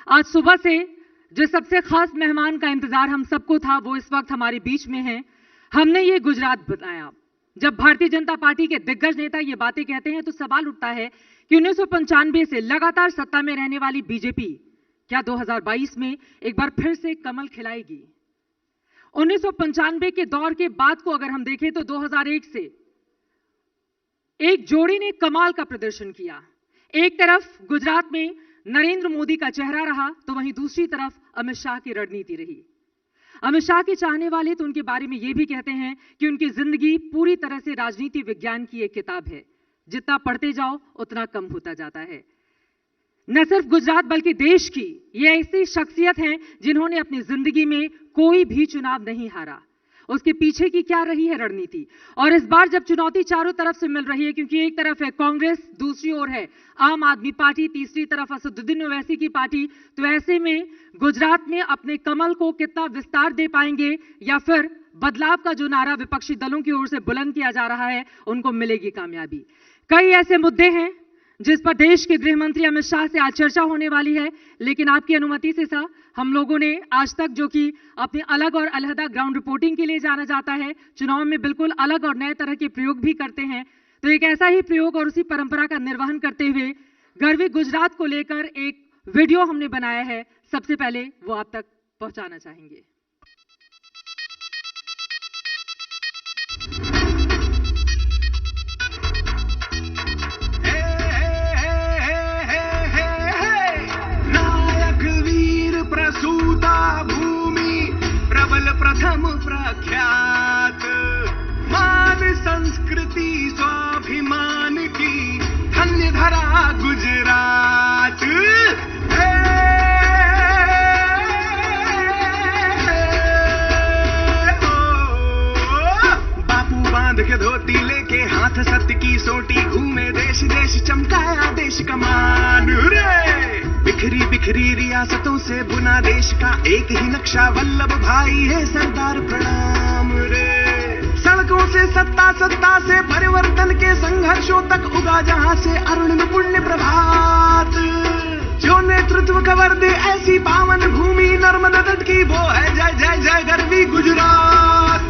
आज सुबह से जो सबसे खास मेहमान का इंतजार हम सबको था वो इस वक्त हमारे बीच में है। हमने ये गुजरात बनाया। जब भारतीय जनता पार्टी के दिग्गज नेता ये बातें कहते हैं तो सवाल उठता है कि 1995 से लगातार सत्ता में रहने वाली बीजेपी क्या 2022 में एक बार फिर से कमल खिलाएगी। 1995 के दौर के बाद को अगर हम देखें तो 2001 से एक जोड़ी ने कमाल का प्रदर्शन किया। एक तरफ गुजरात में नरेंद्र मोदी का चेहरा रहा तो वहीं दूसरी तरफ अमित शाह की रणनीति रही। अमित शाह के चाहने वाले तो उनके बारे में यह भी कहते हैं कि उनकी जिंदगी पूरी तरह से राजनीति विज्ञान की एक किताब है, जितना पढ़ते जाओ उतना कम होता जाता है। न सिर्फ गुजरात बल्कि देश की ये ऐसी शख्सियत हैं जिन्होंने अपनी जिंदगी में कोई भी चुनाव नहीं हारा। उसके पीछे की क्या रही है रणनीति। और इस बार जब चुनौती चारों तरफ से मिल रही है, क्योंकि एक तरफ है कांग्रेस, दूसरी ओर है आम आदमी पार्टी, तीसरी तरफ असदुद्दीन ओवैसी की पार्टी, तो ऐसे में गुजरात में अपने कमल को कितना विस्तार दे पाएंगे या फिर बदलाव का जो नारा विपक्षी दलों की ओर से बुलंद किया जा रहा है उनको मिलेगी कामयाबी। कई ऐसे मुद्दे हैं जिस पर देश के गृह मंत्री अमित शाह से आज चर्चा होने वाली है, लेकिन आपकी अनुमति से सर, हम लोगों ने आज तक जो कि अपनी अलग और अलहदा ग्राउंड रिपोर्टिंग के लिए जाना जाता है, चुनाव में बिल्कुल अलग और नए तरह के प्रयोग भी करते हैं, तो एक ऐसा ही प्रयोग और उसी परंपरा का निर्वहन करते हुए गर्वी गुजरात को लेकर एक वीडियो हमने बनाया है। सबसे पहले वो आप तक पहुंचाना चाहेंगे। प्रथम प्रख्यात मान संस्कृति स्वाभिमान की धन्य धरा गुजरात। बापू बांध के धोती लेके हाथ सत्य की सोटी घूमे देश देश, चमकाया देश का मान रे। बिखरी बिखरी रियासतों से बुना देश का एक ही नक्शा, वल्लभ भाई है सरदार प्रणाम रे। सड़कों से सत्ता, सत्ता से परिवर्तन के संघर्षों तक उगा जहां से अरुण पुण्य प्रभात। जो नेतृत्व कवर दे ऐसी पावन भूमि नर्मदा तट की, वो है जय जय जय गर्वी गुजरात।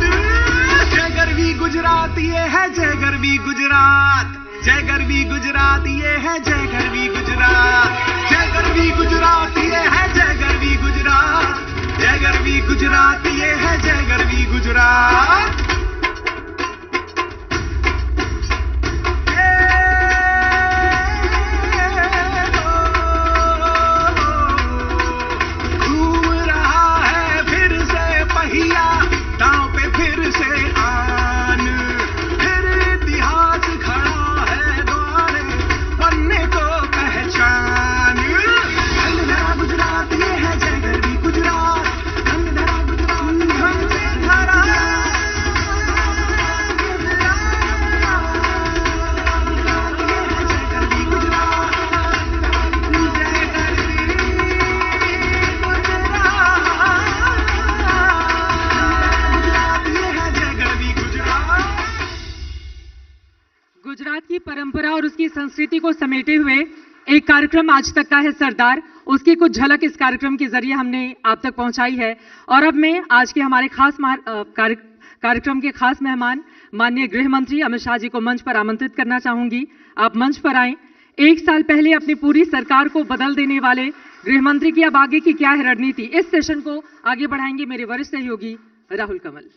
जय गर्वी गुजरात, ये है जय गर्वी गुजरात। जय गर्वी गुजरात, ये है जय गर्वी गुजरात। जय गर्वी गुजरात, ये है जय गर्वी गुजरात। जय गर्वी गुजरात, ये है जय गर्वी गुजरात। घूम रहा है फिर से पहिया, दांव पे फिर से आन, फिर इतिहास खड़ा है द्वारे बनने को पहचान। गुजरात, ये है जय गर्वी गुजरात। गुजरात की परंपरा और उसकी संस्कृति को समेटे हुए एक कार्यक्रम आज तक का है सरदार, उसकी कुछ झलक इस कार्यक्रम के जरिए हमने आप तक पहुंचाई है। और अब मैं आज के हमारे खास कार्यक्रम के खास मेहमान माननीय गृह मंत्री अमित शाह जी को मंच पर आमंत्रित करना चाहूंगी। आप मंच पर आएं। एक साल पहले अपनी पूरी सरकार को बदल देने वाले गृह मंत्री की अब आगे की क्या है रणनीति, इस सेशन को आगे बढ़ाएंगे मेरे वरिष्ठ सहयोगी राहुल कमल।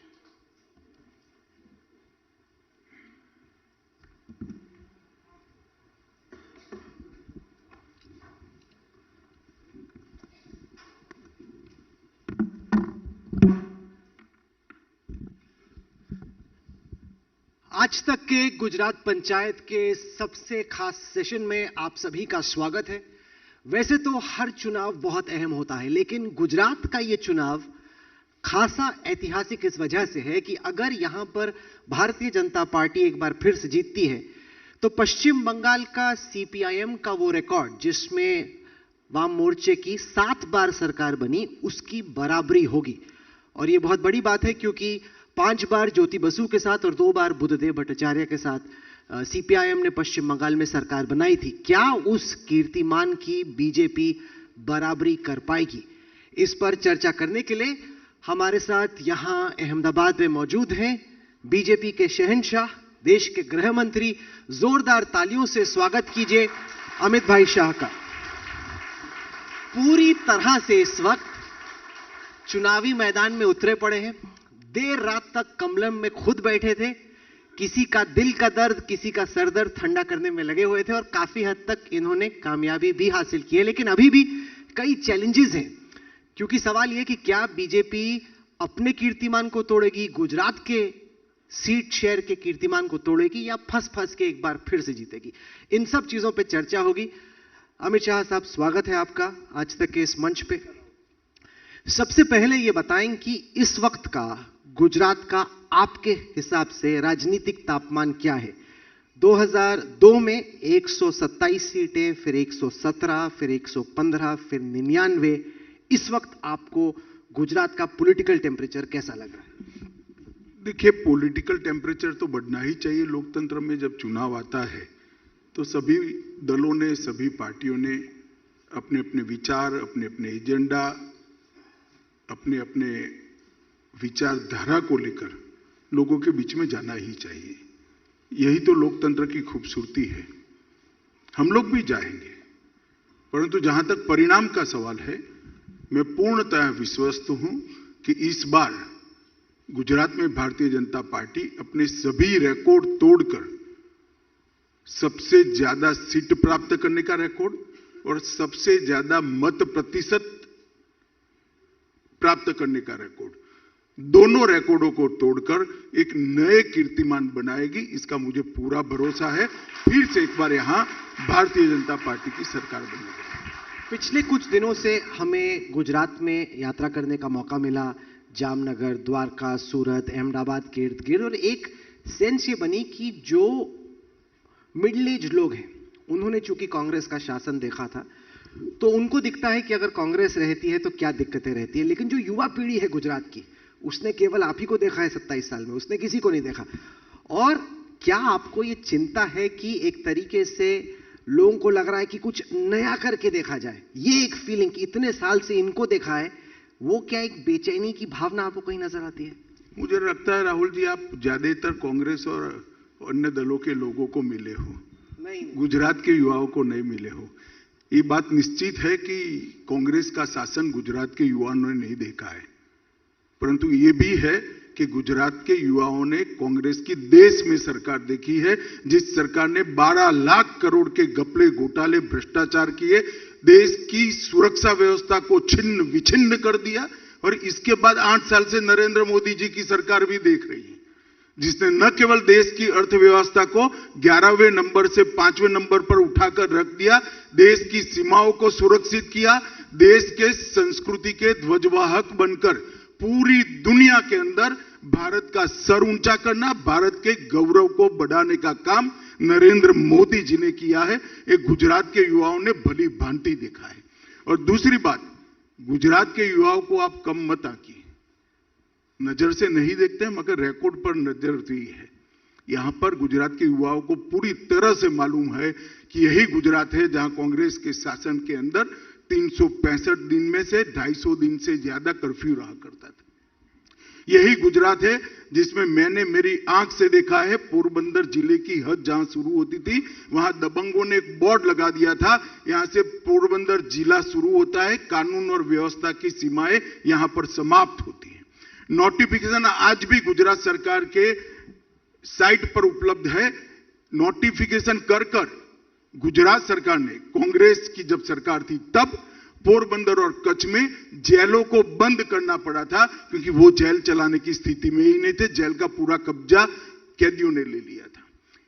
आज तक के गुजरात पंचायत के सबसे खास सेशन में आप सभी का स्वागत है। वैसे तो हर चुनाव बहुत अहम होता है, लेकिन गुजरात का ये चुनाव खासा ऐतिहासिक इस वजह से है कि अगर यहां पर भारतीय जनता पार्टी एक बार फिर से जीतती है तो पश्चिम बंगाल का सीपीआईएम का वो रिकॉर्ड जिसमें वाम मोर्चे की 7 बार सरकार बनी, उसकी बराबरी होगी। और ये बहुत बड़ी बात है क्योंकि 5 बार ज्योति बसु के साथ और 2 बार बुद्धदेव भट्टाचार्य के साथ सीपीआईएम ने पश्चिम बंगाल में सरकार बनाई थी। क्या उस कीर्तिमान की बीजेपी बराबरी कर पाएगी? इस पर चर्चा करने के लिए हमारे साथ यहां अहमदाबाद में मौजूद हैं बीजेपी के शहंशाह, देश के गृह मंत्री। जोरदार तालियों से स्वागत कीजिए अमित भाई शाह का। पूरी तरह से इस वक्त चुनावी मैदान में उतरे पड़े हैं। देर रात तक कमलम में खुद बैठे थे, किसी का दिल का दर्द, किसी का सर दर्द ठंडा करने में लगे हुए थे और काफी हद तक इन्होंने कामयाबी भी हासिल की है। लेकिन अभी भी कई चैलेंजेस हैं, क्योंकि सवाल यह कि क्या बीजेपी अपने कीर्तिमान को तोड़ेगी, गुजरात के सीट शेयर के कीर्तिमान को तोड़ेगी, या फंस फंस के एक बार फिर से जीतेगी? इन सब चीजों पे चर्चा होगी। अमित शाह साहब, स्वागत है आपका आज तक के इस मंच पे। सबसे पहले ये बताएं कि इस वक्त का गुजरात का आपके हिसाब से राजनीतिक तापमान क्या है? 2002 में 127 सीटें, फिर 117, फिर 115, फिर 99। इस वक्त आपको गुजरात का पॉलिटिकल टेम्परेचर कैसा लग रहा है? देखिए, पॉलिटिकल टेम्परेचर तो बढ़ना ही चाहिए। लोकतंत्र में जब चुनाव आता है तो सभी दलों ने, सभी पार्टियों ने अपने अपने विचार, अपने अपने एजेंडा, अपने अपने विचारधारा को लेकर लोगों के बीच में जाना ही चाहिए। यही तो लोकतंत्र की खूबसूरती है। हम लोग भी जाएंगे, परंतु जहां तक परिणाम का सवाल है, मैं पूर्णतः विश्वस्त हूं कि इस बार गुजरात में भारतीय जनता पार्टी अपने सभी रिकॉर्ड तोड़कर सबसे ज्यादा सीट प्राप्त करने का रिकॉर्ड और सबसे ज्यादा मत प्रतिशत प्राप्त करने का रिकॉर्ड, दोनों रिकॉर्डों को तोड़कर एक नए कीर्तिमान बनाएगी, इसका मुझे पूरा भरोसा है। फिर से एक बार यहां भारतीय जनता पार्टी की सरकार बनेगी। पिछले कुछ दिनों से हमें गुजरात में यात्रा करने का मौका मिला, जामनगर, द्वारका, सूरत, अहमदाबाद के इर्द गिर्द, और एक सेंस ये बनी कि जो मिडिल एज लोग हैं, उन्होंने चूंकि कांग्रेस का शासन देखा था, तो उनको दिखता है कि अगर कांग्रेस रहती है तो क्या दिक्कतें रहती है। लेकिन जो युवा पीढ़ी है गुजरात की, उसने केवल आप ही को देखा है 27 साल में, उसने किसी को नहीं देखा। और क्या आपको ये चिंता है कि एक तरीके से लोगों को लग रहा है कि कुछ नया करके देखा जाए? ये एक फीलिंग कि इतने साल से इनको देखा है, वो क्या एक बेचैनी की भावना आपको कहीं नजर आती है? मुझे लगता है राहुल जी, आप ज्यादातर कांग्रेस और अन्य दलों के लोगों को मिले हो, नहीं। गुजरात के युवाओं को नहीं मिले हो। ये बात निश्चित है कि कांग्रेस का शासन गुजरात के युवाओं ने नहीं देखा है, परंतु ये भी है कि गुजरात के युवाओं ने कांग्रेस की देश में सरकार देखी है, जिस सरकार ने 12 लाख करोड़ के घपले, घोटाले, भ्रष्टाचार किए, देश की सुरक्षा व्यवस्था को छिन्न विछिन्न कर दिया। और इसके बाद 8 साल से नरेंद्र मोदी जी की सरकार भी देख रही है, जिसने न केवल देश की अर्थव्यवस्था को 11वें नंबर से 5वें नंबर पर उठाकर रख दिया, देश की सीमाओं को सुरक्षित किया, देश के संस्कृति के ध्वजवाहक बनकर पूरी दुनिया के अंदर भारत का सर ऊंचा करना, भारत के गौरव को बढ़ाने का काम नरेंद्र मोदी जी ने किया है। एक गुजरात के युवाओं ने भली भांति देखा है। और दूसरी बात, गुजरात के युवाओं को आप कम मत आंकिए, नजर से नहीं देखते हैं मगर रिकॉर्ड पर नजर दी है। यहां पर गुजरात के युवाओं को पूरी तरह से मालूम है कि यही गुजरात है जहां कांग्रेस के शासन के अंदर 365 दिन में से 250 दिन से ज्यादा कर्फ्यू रहा करता था। यही गुजरात है जिसमें मैंने मेरी आंख से देखा है, पोरबंदर जिले की हद जहां शुरू होती थी, वहां दबंगों ने एक बोर्ड लगा दिया था, यहां से पोरबंदर जिला शुरू होता है, कानून और व्यवस्था की सीमाएं यहां पर समाप्त होती है। नोटिफिकेशन आज भी गुजरात सरकार के साइट पर उपलब्ध है। नोटिफिकेशन कर गुजरात सरकार ने, कांग्रेस की जब सरकार थी तब पोरबंदर और कच्छ में जेलों को बंद करना पड़ा था, क्योंकि वो जेल चलाने की स्थिति में ही नहीं थे। जेल का पूरा कब्जा कैदियों ने ले लिया था।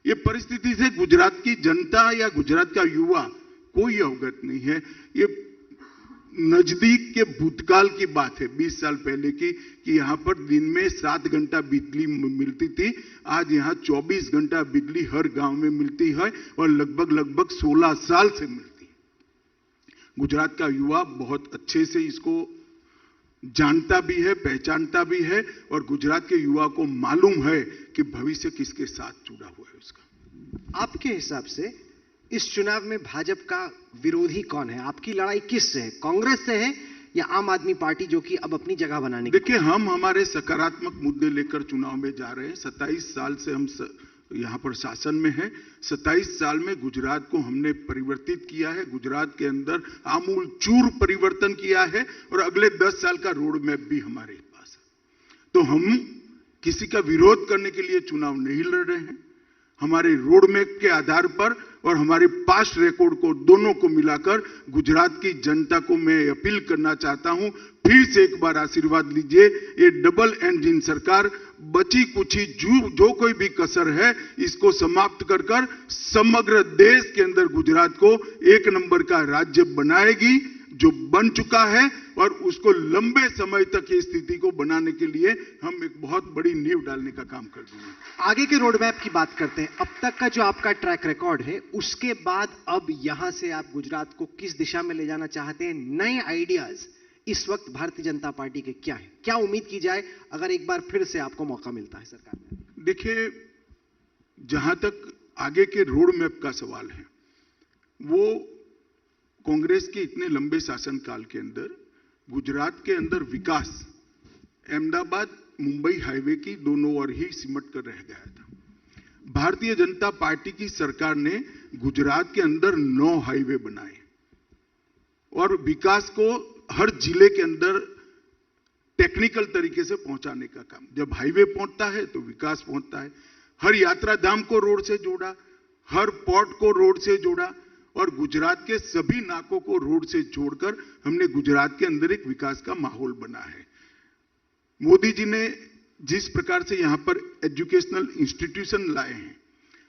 ये परिस्थिति से गुजरात की जनता या गुजरात का युवा कोई अवगत नहीं है। ये नजदीक के भूतकाल की बात है, 20 साल पहले की, कि यहां पर दिन में 7 घंटा बिजली मिलती थी। आज यहां 24 घंटा बिजली हर गांव में मिलती है और लगभग 16 साल से मिलती है। गुजरात का युवा बहुत अच्छे से इसको जानता भी है, पहचानता भी है, और गुजरात के युवा को मालूम है कि भविष्य किसके साथ जुड़ा हुआ है उसका। आपके हिसाब से इस चुनाव में भाजपा का विरोधी कौन है? आपकी लड़ाई किससे है? कांग्रेस से है या आम आदमी पार्टी, जो कि अब अपनी जगह बनाने की? देखिए, हम हमारे सकारात्मक मुद्दे लेकर चुनाव में जा रहे हैं। 27 साल से हम यहां पर शासन में हैं। 27 साल में गुजरात को हमने परिवर्तित किया है, गुजरात के अंदर आमूल चूर परिवर्तन किया है और अगले 10 साल का रोड मैप भी हमारे पास है। तो हम किसी का विरोध करने के लिए चुनाव नहीं लड़ रहे हैं। हमारे रोड मैप के आधार पर और हमारे पास्ट रिकॉर्ड को दोनों को मिलाकर गुजरात की जनता को मैं अपील करना चाहता हूं, फिर से एक बार आशीर्वाद लीजिए। ये डबल इंजन सरकार बची कुची जो कोई भी कसर है इसको समाप्त कर कर समग्र देश के अंदर गुजरात को एक नंबर का राज्य बनाएगी, जो बन चुका है, और उसको लंबे समय तक ये स्थिति को बनाने के लिए हम एक बहुत बड़ी नींव डालने का काम कर देंगे। आगे के रोड मैप की बात करते हैं। अब तक का जो आपका ट्रैक रिकॉर्ड है, उसके बाद अब यहां से आप गुजरात को किस दिशा में ले जाना चाहते हैं? नए आइडियाज इस वक्त भारतीय जनता पार्टी के क्या है? क्या उम्मीद की जाए अगर एक बार फिर से आपको मौका मिलता है सरकार में? देखिए, जहां तक आगे के रोड मैप का सवाल है, वो कांग्रेस के इतने लंबे शासनकाल के अंदर गुजरात के अंदर विकास अहमदाबाद मुंबई हाईवे की दोनों ओर ही सिमट कर रह गया था। भारतीय जनता पार्टी की सरकार ने गुजरात के अंदर 9 हाईवे बनाए और विकास को हर जिले के अंदर टेक्निकल तरीके से पहुंचाने का काम। जब हाईवे पहुंचता है तो विकास पहुंचता है। हर यात्रा धाम को रोड से जोड़ा, हर पोर्ट को रोड से जोड़ा और गुजरात के सभी नाकों को रोड से जोड़कर हमने गुजरात के अंदर एक विकास का माहौल बना है। मोदी जी ने जिस प्रकार से यहां पर एजुकेशनल इंस्टीट्यूशन लाए हैं,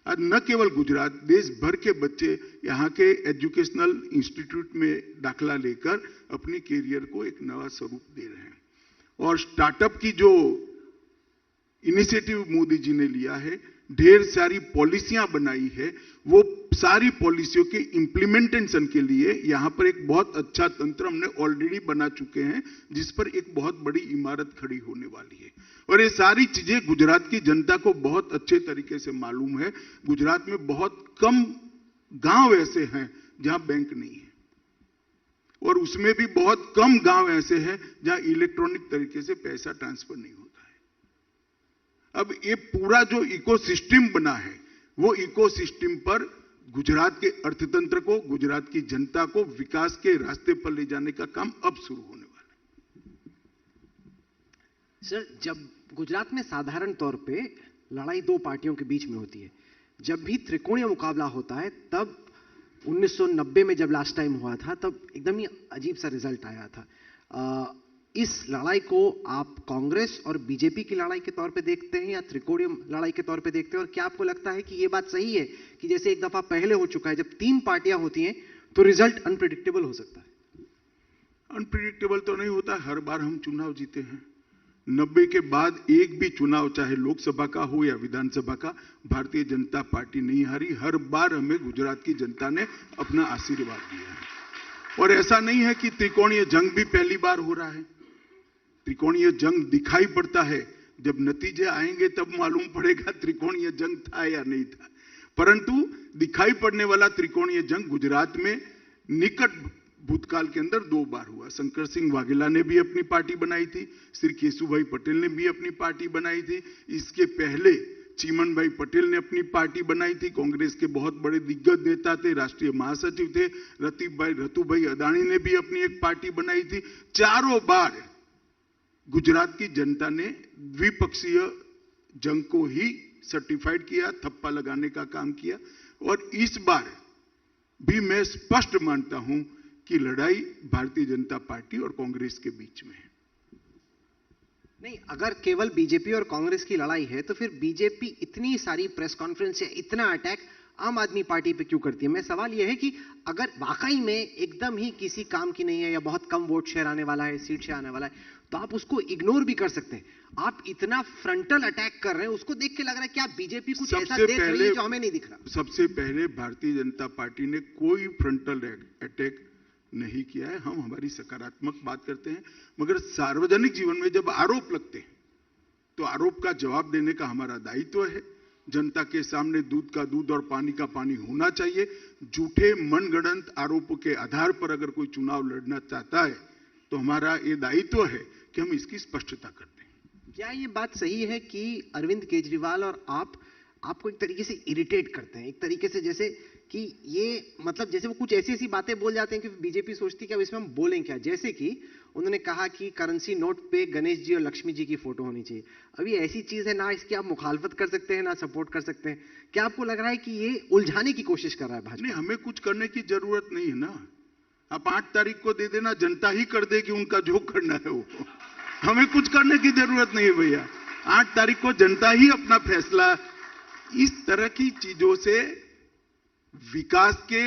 आज न केवल गुजरात, देश भर के बच्चे यहां के एजुकेशनल इंस्टीट्यूट में दाखला लेकर अपनी कैरियर को एक नया स्वरूप दे रहे हैं। और स्टार्टअप की जो इनिशिएटिव मोदी जी ने लिया है, ढेर सारी पॉलिसियां बनाई है, वो सारी पॉलिसियों के इंप्लीमेंटेशन के लिए यहां पर एक बहुत अच्छा तंत्र हमने ऑलरेडी बना चुके हैं, जिस पर एक बहुत बड़ी इमारत खड़ी होने वाली है। और ये सारी चीजें गुजरात की जनता को बहुत अच्छे तरीके से मालूम है। गुजरात में बहुत कम गांव ऐसे हैं जहां बैंक नहीं है, और उसमें भी बहुत कम गांव ऐसे हैं जहां इलेक्ट्रॉनिक तरीके से पैसा ट्रांसफर नहीं होता है। अब ये पूरा जो इकोसिस्टम बना है, वो इकोसिस्टम पर गुजरात के अर्थतंत्र को, गुजरात की जनता को विकास के रास्ते पर ले जाने का काम अब शुरू होने वाला है। सर, जब गुजरात में साधारण तौर पे लड़ाई 2 पार्टियों के बीच में होती है, जब भी त्रिकोणीय मुकाबला होता है, तब 1990 में जब लास्ट टाइम हुआ था, तब एकदम ही अजीब सा रिजल्ट आया था। इस लड़ाई को आप कांग्रेस और बीजेपी की लड़ाई के तौर पे देखते हैं या त्रिकोणीय लड़ाई के तौर पे देखते हैं? और क्या आपको लगता है कि यह बात सही है कि जैसे एक दफा पहले हो चुका है, जब 3 पार्टियां होती हैं तो रिजल्ट अनप्रेडिक्टेबल हो सकता है? अनप्रेडिक्टेबल तो नहीं होता, हर बार हम चुनाव जीते हैं। 90 के बाद एक भी चुनाव, चाहे लोकसभा का हो या विधानसभा का, भारतीय जनता पार्टी नहीं हारी। हर बार हमें गुजरात की जनता ने अपना आशीर्वाद दिया है। और ऐसा नहीं है कि त्रिकोणीय जंग भी पहली बार हो रहा है। त्रिकोणीय जंग दिखाई पड़ता है, जब नतीजे आएंगे तब मालूम पड़ेगा त्रिकोणीय जंग था या नहीं था। परंतु दिखाई पड़ने वाला त्रिकोणीय जंग गुजरात में निकट भूतकाल के अंदर 2 बार हुआ। शंकर सिंह वाघेला ने भी अपनी पार्टी बनाई थी, श्री केशुभाई पटेल ने भी अपनी पार्टी बनाई थी। इसके पहले चीमन भाई पटेल ने अपनी पार्टी बनाई थी। कांग्रेस के बहुत बड़े दिग्गज नेता थे, राष्ट्रीय महासचिव थे, रतुभाई अदानी ने भी अपनी एक पार्टी बनाई थी। चारों बार गुजरात की जनता ने द्विपक्षीय जंग को ही सर्टिफाइड किया, थप्पा लगाने का काम किया। और इस बार भी मैं स्पष्ट मानता हूं कि लड़ाई भारतीय जनता पार्टी और कांग्रेस के बीच में है। नहीं, अगर केवल बीजेपी और कांग्रेस की लड़ाई है तो फिर बीजेपी इतनी सारी प्रेस कॉन्फ्रेंस या इतना अटैक आम आदमी पार्टी पे क्यों करती है? मैं सवाल यह है कि अगर वाकई में एकदम ही किसी काम की नहीं है या बहुत कम वोट शेयर आने वाला है, सीट शेयर आने वाला है, तो आप उसको इग्नोर भी कर सकते हैं। आप इतना फ्रंटल अटैक कर रहे हैं, उसको देख के लग रहा है कि आप बीजेपी कुछ ऐसा देख रही है जो हमें नहीं दिख रहा। सबसे पहले भारतीय जनता पार्टी ने कोई फ्रंटल अटैक नहीं किया है। हम हमारी सकारात्मक बात करते हैं, मगर सार्वजनिक जीवन में जब आरोप लगते हैं तो आरोप का जवाब देने का हमारा दायित्व है। जनता के सामने दूध का दूध और पानी का पानी होना चाहिए। झूठे मनगढ़ंत आरोपों के आधार पर अगर कोई चुनाव लड़ना चाहता है तो हमारा ये दायित्व है कि हम इसकी स्पष्टता कर दें। क्या ये बात सही है कि अरविंद केजरीवाल और आपको एक तरीके से इरिटेट करते हैं, एक तरीके से जैसे कि ये मतलब जैसे वो कुछ ऐसी ऐसी बातें बोल जाते हैं कि बीजेपी सोचती है कि अब इसमें हम बोलें क्या? जैसे कि उन्होंने कहा कि करेंसी नोट पे गणेश जी और लक्ष्मी जी की फोटो होनी चाहिए। अब ये ऐसी चीज है ना, इसकी आप मुखालफत कर सकते हैं ना सपोर्ट कर सकते हैं। क्या आपको लग रहा है कि ये उलझाने की कोशिश कर रहा है भाजपा? नहीं, हमें कुछ करने की जरूरत नहीं है ना। आप 8 तारीख को दे देना, जनता ही कर देगी उनका जो करना है वो। हमें कुछ करने की जरूरत नहीं है भैया। 8 तारीख को जनता ही अपना फैसला। इस तरह की चीजों से विकास के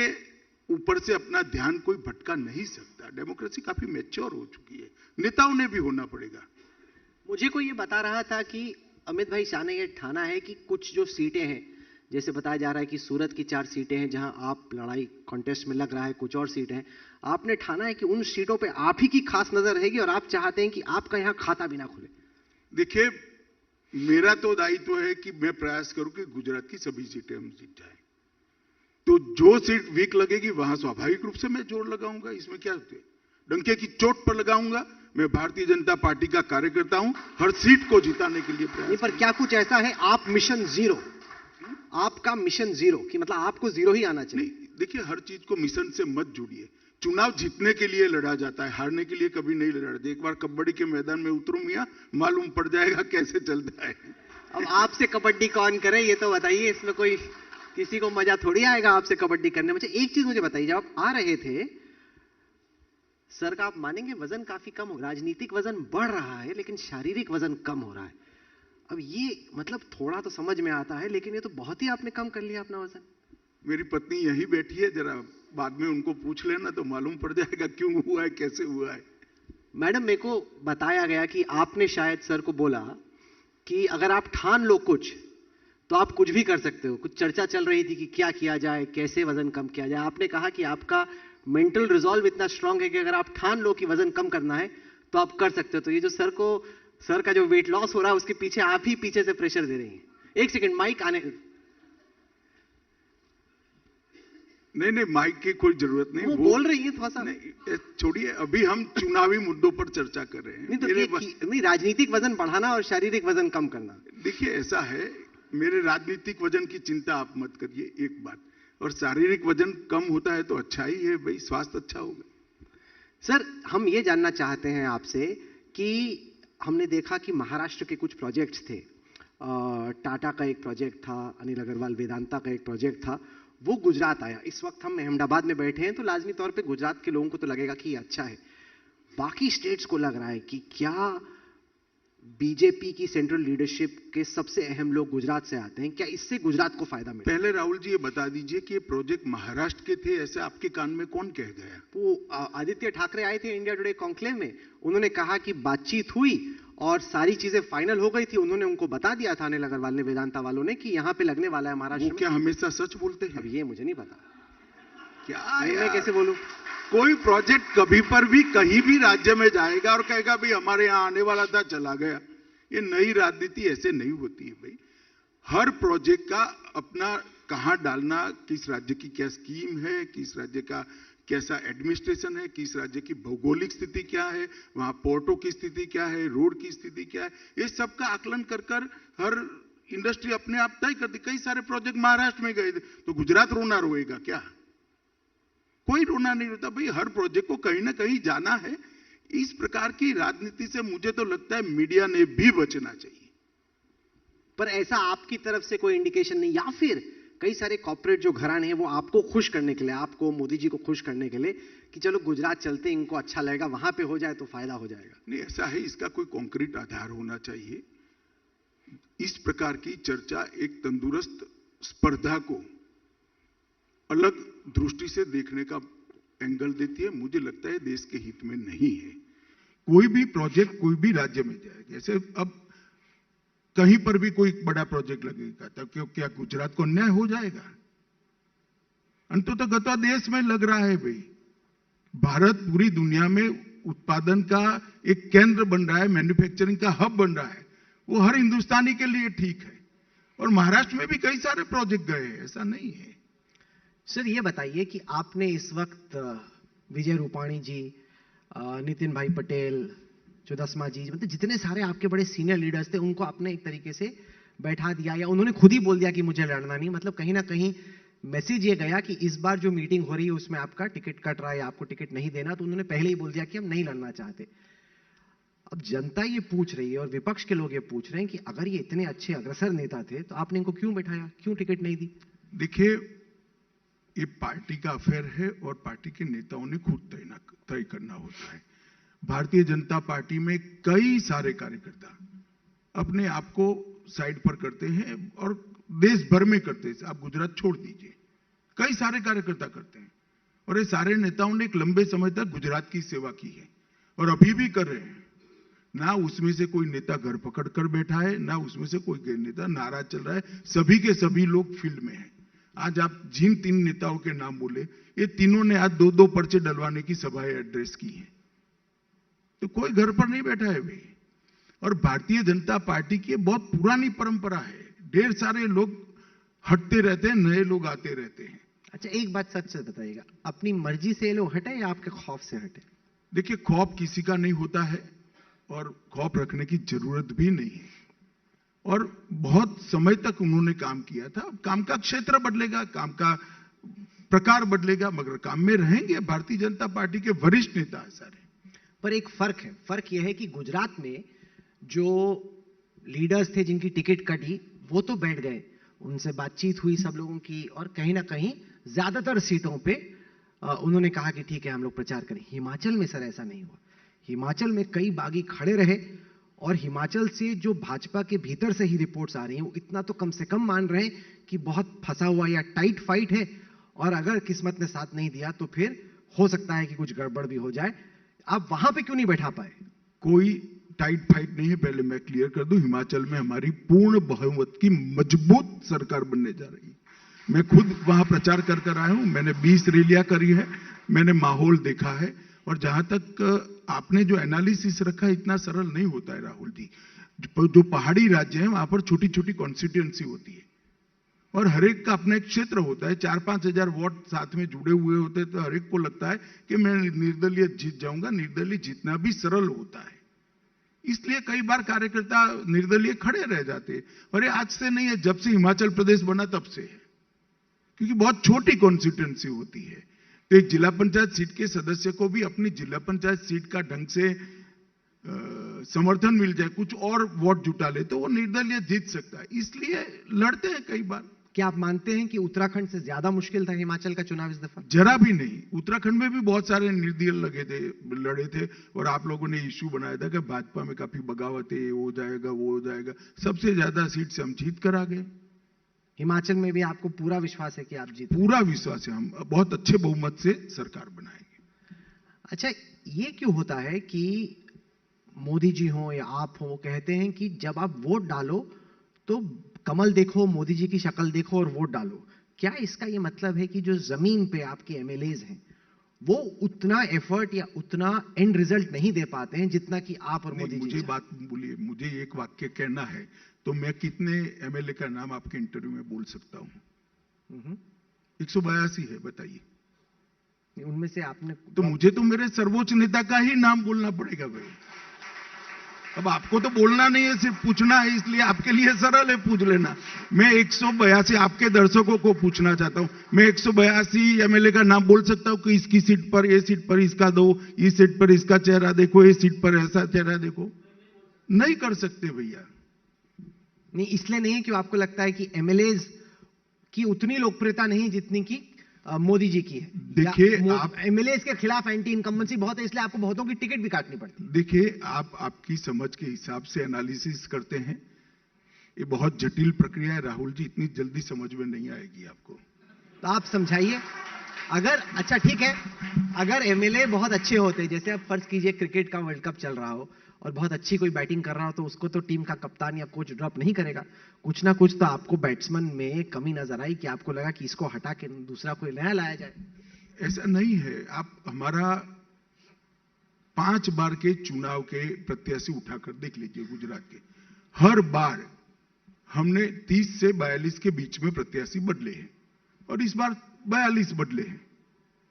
ऊपर से अपना ध्यान कोई भटका नहीं सकता। डेमोक्रेसी काफी मैच्योर हो चुकी है, नेताओं ने भी होना पड़ेगा। मुझे कोई ये बता रहा था कि अमित भाई शाह ने ये ठाना है कि कुछ जो सीटें हैं, जैसे बताया जा रहा है कि सूरत की 4 सीटें हैं जहां आप लड़ाई कॉन्टेस्ट में लग रहा है, कुछ और सीटें हैं, आपने ठाना है कि उन सीटों पे आप ही की खास नजर रहेगी और आप चाहते हैं कि आपका यहां खाता भी ना खुले। देखिए, मेरा तो दायित्व है कि मैं प्रयास करूं कि गुजरात की सभी सीटें हम जीत जाए। तो जो सीट वीक लगेगी वहां स्वाभाविक रूप से मैं जोर लगाऊंगा। इसमें क्या होते है, डंके की चोट पर लगाऊंगा। मैं भारतीय जनता पार्टी का कार्यकर्ता हूं, हर सीट को जिताने के लिए प्रयास। पर क्या कुछ ऐसा है, आप मिशन जीरो, आपका मिशन जीरो कि मतलब आपको जीरो ही आना चाहिए? नहीं, देखिए, हर चीज को मिशन से मत जोड़िए। चुनाव जीतने के लिए लड़ा जाता है, हारने के लिए कभी नहीं लड़ा जाता। एक बार कबड्डी के मैदान में उतरो मियां, मालूम पड़ जाएगा कैसे चलता है। अब आपसे कबड्डी कौन करे ये तो बताइए, इसमें कोई किसी को मजा थोड़ी आएगा आपसे कबड्डी करने में। एक चीज मुझे बताइए, जब आप आ रहे थे सर का, आप मानेंगे वजन काफी कम हो, राजनीतिक वजन बढ़ रहा है लेकिन शारीरिक वजन कम हो रहा है। अब ये मतलब थोड़ा तो समझ में आता है, लेकिन ये तो बहुत ही आपने कम कर लिया अपना वजन। मेरी पत्नी यही बैठी है, जरा बाद में उनको पूछ लेना तो मालूम पड़ जाएगा क्यों हुआ है, कैसे हुआ है। मैडम, मेरे को बताया गया कि आपने शायद सर को बोला कि अगर आप ठान लो कुछ तो आप कुछ भी कर सकते हो। कुछ चर्चा चल रही थी कि क्या किया जाए, कैसे वजन कम किया जाए। आपने कहा कि आपका मेंटल रिजॉल्व इतना स्ट्रांग है कि अगर आप ठान लो कि वजन कम करना है तो आप कर सकते हो। तो ये जो सर का जो वेट लॉस हो रहा है उसके पीछे आप ही पीछे से प्रेशर दे रही हैं। एक सेकंड, माइक आने। नहीं, माइक की कोई जरूरत नहीं। वो बोल रही है थोड़ा सा। नहीं, छोड़िए, अभी हम चुनावी मुद्दों पर चर्चा कर रहे हैं। नहीं, राजनीतिक वजन बढ़ाना और शारीरिक वजन कम करना। देखिए, ऐसा है, मेरे राजनीतिक वजन की चिंता आप मत करिए, एक बात। और शारीरिक वजन कम होता है तो अच्छा ही है भाई, स्वास्थ्य अच्छा होगा। सर, हम ये जानना चाहते हैं आपसे कि हमने देखा कि महाराष्ट्र के कुछ प्रोजेक्ट्स थे, टाटा का एक प्रोजेक्ट था, अनिल अग्रवाल वेदांता का एक प्रोजेक्ट था, वो गुजरात आया। इस वक्त हम अहमदाबाद में बैठे हैं तो लाजमी तौर पे गुजरात के लोगों को तो लगेगा कि ये अच्छा है। बाकी स्टेट्स को लग रहा है कि क्या बीजेपी की सेंट्रल लीडरशिप के सबसे अहम लोग गुजरात से आते हैं, क्या इससे गुजरात को फायदा मिलेगा? पहले राहुल जी ये बता दीजिए कि ये प्रोजेक्ट महाराष्ट्र के थे, ऐसे आपके कान में कौन कह गया? वो आदित्य ठाकरे आए थे इंडिया टुडे कॉन्क्लेव में, उन्होंने कहा कि बातचीत हुई और सारी चीजें फाइनल हो गई थी। उन्होंने उनको बता दिया था, अनिल अग्रवाल ने, वेदांता वालों ने, कि यहाँ पे लगने वाला है महाराष्ट्र में। क्या हमेशा सच बोलते हैं? अब ये मुझे नहीं पता, क्या मैं कैसे बोलूं? कोई प्रोजेक्ट कभी पर भी कहीं भी राज्य में जाएगा और कहेगा भाई हमारे यहाँ आने वाला था, चला गया। ये नई राजनीति ऐसे नहीं होती है भाई। हर प्रोजेक्ट का अपना कहां डालना, किस राज्य की क्या स्कीम है, किस राज्य का कैसा एडमिनिस्ट्रेशन है, किस राज्य की भौगोलिक स्थिति क्या है, वहां पोर्टों की स्थिति क्या है, रोड की स्थिति क्या है, ये सब का आकलन कर हर इंडस्ट्री अपने आप तय करती। कई सारे प्रोजेक्ट महाराष्ट्र में गए थे तो गुजरात रोना रोएगा क्या? कोई रोना नहीं रोता भाई, हर प्रोजेक्ट को कहीं ना कहीं जाना है। इस प्रकार की राजनीति से मुझे तो लगता है मीडिया ने भी बचना चाहिए। पर ऐसा आपकी तरफ से कोई इंडिकेशन नहीं, या फिर कई सारे कॉर्पोरेट जो घराने हैं वो आपको खुश करने के लिए, आपको मोदी जी को खुश करने के लिए कि चलो गुजरात चलते, इनको अच्छा लगेगा, वहां पे हो जाए तो फायदा हो जाएगा? नहीं, ऐसा है, इसका कोई कॉन्क्रीट आधार होना चाहिए। इस प्रकार की चर्चा एक तंदुरुस्त स्पर्धा को अलग दृष्टि से देखने का एंगल देती है। मुझे लगता है देश के हित में नहीं है। कोई भी प्रोजेक्ट कोई भी राज्य में जाएगा, जैसे अब कहीं पर भी कोई बड़ा प्रोजेक्ट लगेगा तो क्या गुजरात को अन्याय हो जाएगा? अंततः देश में लग रहा है भाई। भारत पूरी दुनिया में उत्पादन का एक केंद्र बन रहा है, मैन्युफैक्चरिंग का हब बन रहा है। वो हर हिंदुस्तानी के लिए ठीक है। और महाराष्ट्र में भी कई सारे प्रोजेक्ट गए हैं, ऐसा नहीं है। सर ये बताइए कि आपने इस वक्त विजय रूपाणी जी, नितिन भाई पटेल, चुदासमा जी, मतलब जितने सारे आपके बड़े सीनियर लीडर्स थे उनको आपने एक तरीके से बैठा दिया या उन्होंने खुद ही बोल दिया कि मुझे लड़ना नहीं, मतलब कहीं ना कहीं मैसेज ये गया कि इस बार जो मीटिंग हो रही है उसमें आपका टिकट कट रहा है या आपको टिकट नहीं देना, तो उन्होंने पहले ही बोल दिया कि हम नहीं लड़ना चाहते। अब जनता ये पूछ रही है और विपक्ष के लोग ये पूछ रहे हैं कि अगर ये इतने अच्छे अग्रसर नेता थे तो आपने इनको क्यों बैठाया, क्यों टिकट नहीं दी? देखिए, ये पार्टी का अफेयर है और पार्टी के नेताओं ने खुद तय करना होता है। भारतीय जनता पार्टी में कई सारे कार्यकर्ता अपने आप को साइड पर करते हैं और देश भर में करते हैं। आप गुजरात छोड़ दीजिए, कई सारे कार्यकर्ता करते हैं और ये सारे नेताओं ने एक लंबे समय तक गुजरात की सेवा की है और अभी भी कर रहे हैं। ना उसमें से कोई नेता घर पकड़ कर बैठा है, ना उसमें से कोई नेता नाराज चल रहा है, सभी के सभी लोग फील्ड में हैं। आज आप जिन 3 नेताओं के नाम बोले, ये तीनों ने आज 2-2 पर्चे डलवाने की सभाएं एड्रेस की हैं, तो कोई घर पर नहीं बैठा है वे। और भारतीय जनता पार्टी की बहुत पुरानी परंपरा है, ढेर सारे लोग हटते रहते हैं, नए लोग आते रहते हैं। अच्छा, एक बात सच से बताइएगा, अपनी मर्जी से ये लोग हटे या आपके खौफ से हटे? देखिए, खौफ किसी का नहीं होता है और खौफ रखने की जरूरत भी नहीं है। और बहुत समय तक उन्होंने काम किया था, काम का क्षेत्र बदलेगा, काम का प्रकार बदलेगा, मगर काम में रहेंगे। भारतीय जनता पार्टी के वरिष्ठ नेता है सारे। पर एक फर्क है, फर्क यह है कि गुजरात में जो लीडर्स थे जिनकी टिकट कटी वो तो बैठ गए, उनसे बातचीत हुई सब लोगों की और कहीं ना कहीं ज्यादातर सीटों पे उन्होंने कहा कि ठीक है हम लोग प्रचार करें। हिमाचल में सर ऐसा नहीं हुआ। हिमाचल में कई बागी खड़े रहे और हिमाचल से जो भाजपा के भीतर से ही रिपोर्ट्स आ रही हैं वो इतना तो कम से कम मान रहे हैं कि बहुत फंसा हुआ या टाइट फाइट है और अगर किस्मत ने साथ नहीं दिया तो फिर हो सकता है कि कुछ गड़बड़ भी हो जाए। आप वहां पे क्यों नहीं बैठा पाए? कोई टाइट फाइट नहीं है, पहले मैं क्लियर कर दूं। हिमाचल में हमारी पूर्ण बहुमत की मजबूत सरकार बनने जा रही है। मैं खुद वहां प्रचार कर कर आया हूं, मैंने 20 रैलियां करी है, मैंने माहौल देखा है। और जहां तक आपने जो एनालिसिस रखा है, इतना सरल नहीं होता है राहुल जी। जो पहाड़ी राज्य है वहां पर छोटी छोटी कॉन्स्टिट्यूएंसी होती है और हर एक का अपना एक क्षेत्र होता है। 4-5 हजार वोट साथ में जुड़े हुए होते हैं, तो हर एक को लगता है कि मैं निर्दलीय जीत जाऊंगा। निर्दलीय जीतना भी सरल होता है, इसलिए कई बार कार्यकर्ता निर्दलीय खड़े रह जाते हैं। और ये आज से नहीं है, जब से हिमाचल प्रदेश बना तब से है, क्योंकि बहुत छोटी कॉन्स्टिट्यूएंसी होती है। तो एक जिला पंचायत सीट के सदस्य को भी अपनी जिला पंचायत सीट का ढंग से समर्थन मिल जाए, कुछ और वोट जुटा ले, तो वो निर्दलीय जीत सकता है। इसलिए लड़ते हैं कई बार। क्या आप मानते हैं कि उत्तराखंड से ज्यादा मुश्किल था हिमाचल का चुनाव इस दफा? जरा भी नहीं। उत्तराखंड में भी बहुत सारे निर्दलीय लड़े थे और आप लोगों ने इश्यू बनाया था कि भाजपा में काफी बगावत है, हो जाएगा वो हो जाएगा। सबसे ज्यादा सीट से हम जीत कर आ गए। हिमाचल में भी आपको पूरा विश्वास है कि आप जीत? पूरा विश्वास है, हम बहुत अच्छे बहुमत से सरकार बनाएंगे। अच्छा, ये क्यों होता है कि मोदी जी हो या आप हो, कहते हैं कि जब आप वोट डालो तो कमल देखो, मोदी जी की शक्ल देखो और वोट डालो? क्या इसका ये मतलब है कि जो जमीन पे आपके एमएलएज हैं वो उतना एफर्ट या उतना एंड रिजल्ट नहीं दे पाते हैं जितना कि आप और मोदी जी? मुझे बात बोलिए, मुझे एक वाक्य कहना है तो मैं कितने एमएलए का नाम आपके इंटरव्यू में बोल सकता हूं? 182 है, बताइए। उनमें से आपने तो मुझे तो मेरे सर्वोच्च नेता का ही नाम बोलना पड़ेगा भाई। अब आपको तो बोलना नहीं है, सिर्फ पूछना है, इसलिए आपके लिए सरल है, पूछ लेना। मैं 182 आपके दर्शकों को पूछना चाहता हूं, मैं 182 एमएलए का नाम बोल सकता हूं कि इसकी सीट पर, ये सीट पर इसका दो, इस सीट पर इसका चेहरा देखो, ये सीट पर ऐसा चेहरा देखो? नहीं कर सकते भैया। नहीं, इसलिए नहीं कि आपको लगता है कि एमएलएज की उतनी लोकप्रियता नहीं जितनी कि मोदी जी की है? देखिए, आप एमएलएज के खिलाफ एंटी इनकम्बेंसी बहुत है, इसलिए आपको बहुतों की टिकट भी काटनी पड़ती है। देखिए, आप आपकी समझ के हिसाब से एनालिसिस करते हैं, ये बहुत जटिल प्रक्रिया है राहुल जी, इतनी जल्दी समझ में नहीं आएगी आपको। तो आप समझाइए। अगर अच्छा ठीक है, अगर एमएलए बहुत अच्छे होते, जैसे आप फर्ज कीजिए क्रिकेट का वर्ल्ड कप चल रहा हो और बहुत अच्छी कोई बैटिंग कर रहा हो, तो उसको तो टीम का कप्तान या कोच ड्रॉप नहीं करेगा। कुछ ना कुछ तो आपको बैट्समैन में कमी नजर आई कि आपको लगा कि इसको हटा के दूसरा कोई नया लाया जाए। ऐसा नहीं है। आप हमारा 5 बार के चुनाव के प्रत्याशी उठाकर देख लीजिए गुजरात के, हर बार हमने 30 से 42 के बीच में प्रत्याशी बदले हैं और इस बार 42 बदले हैं।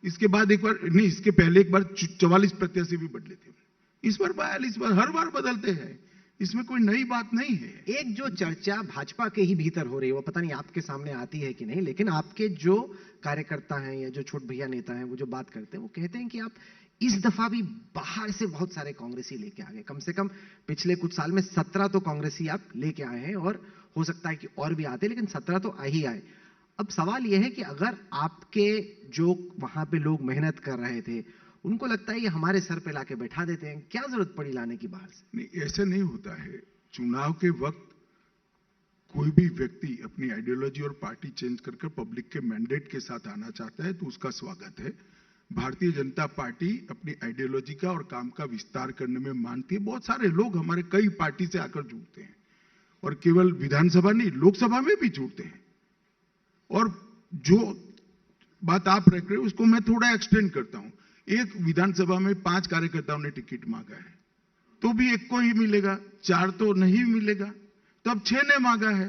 इसके बाद एक बार नहीं, इसके पहले एक बार 44 प्रत्याशी भी बदले थे। इस बार 42 बार, हर बार बदलते हैं, इसमें कोई नई बात नहीं है। एक जो चर्चा भाजपा के ही भीतर हो रही है, वो पता नहीं आपके सामने आती है कि नहीं, लेकिन आपके जो कार्यकर्ता हैं या जो छोट भैया नेता हैं, वो जो बात करते हैं, वो कहते हैं कि आप इस दफा भी बाहर से बहुत सारे कांग्रेसी लेके आ गए। कम से कम पिछले कुछ साल में 17 तो कांग्रेसी आप लेके आए हैं, और हो सकता है कि और भी आते, लेकिन 17 तो आ ही आए। अब सवाल यह है कि अगर आपके जो वहां पे लोग मेहनत कर रहे थे, उनको लगता है ये हमारे सर पे लाके बैठा देते हैं, क्या जरूरत पड़ी लाने की बाहर से? नहीं, ऐसा नहीं होता है। चुनाव के वक्त कोई भी व्यक्ति अपनी आइडियोलॉजी और पार्टी चेंज कर पब्लिक के मैंडेट के साथ आना चाहता है तो उसका स्वागत है। भारतीय जनता पार्टी अपनी आइडियोलॉजी का और काम का विस्तार करने में मानती है। बहुत सारे लोग हमारे कई पार्टी से आकर जुड़ते हैं, और केवल विधानसभा नहीं, लोकसभा में भी जुड़ते हैं। और जो बात आप रख रहे हो उसको मैं थोड़ा एक्सटेंड करता हूं। एक विधानसभा में 5 कार्यकर्ताओं ने टिकट मांगा है, तो भी एक को ही मिलेगा, 4 तो नहीं मिलेगा। तो अब 6 ने मांगा है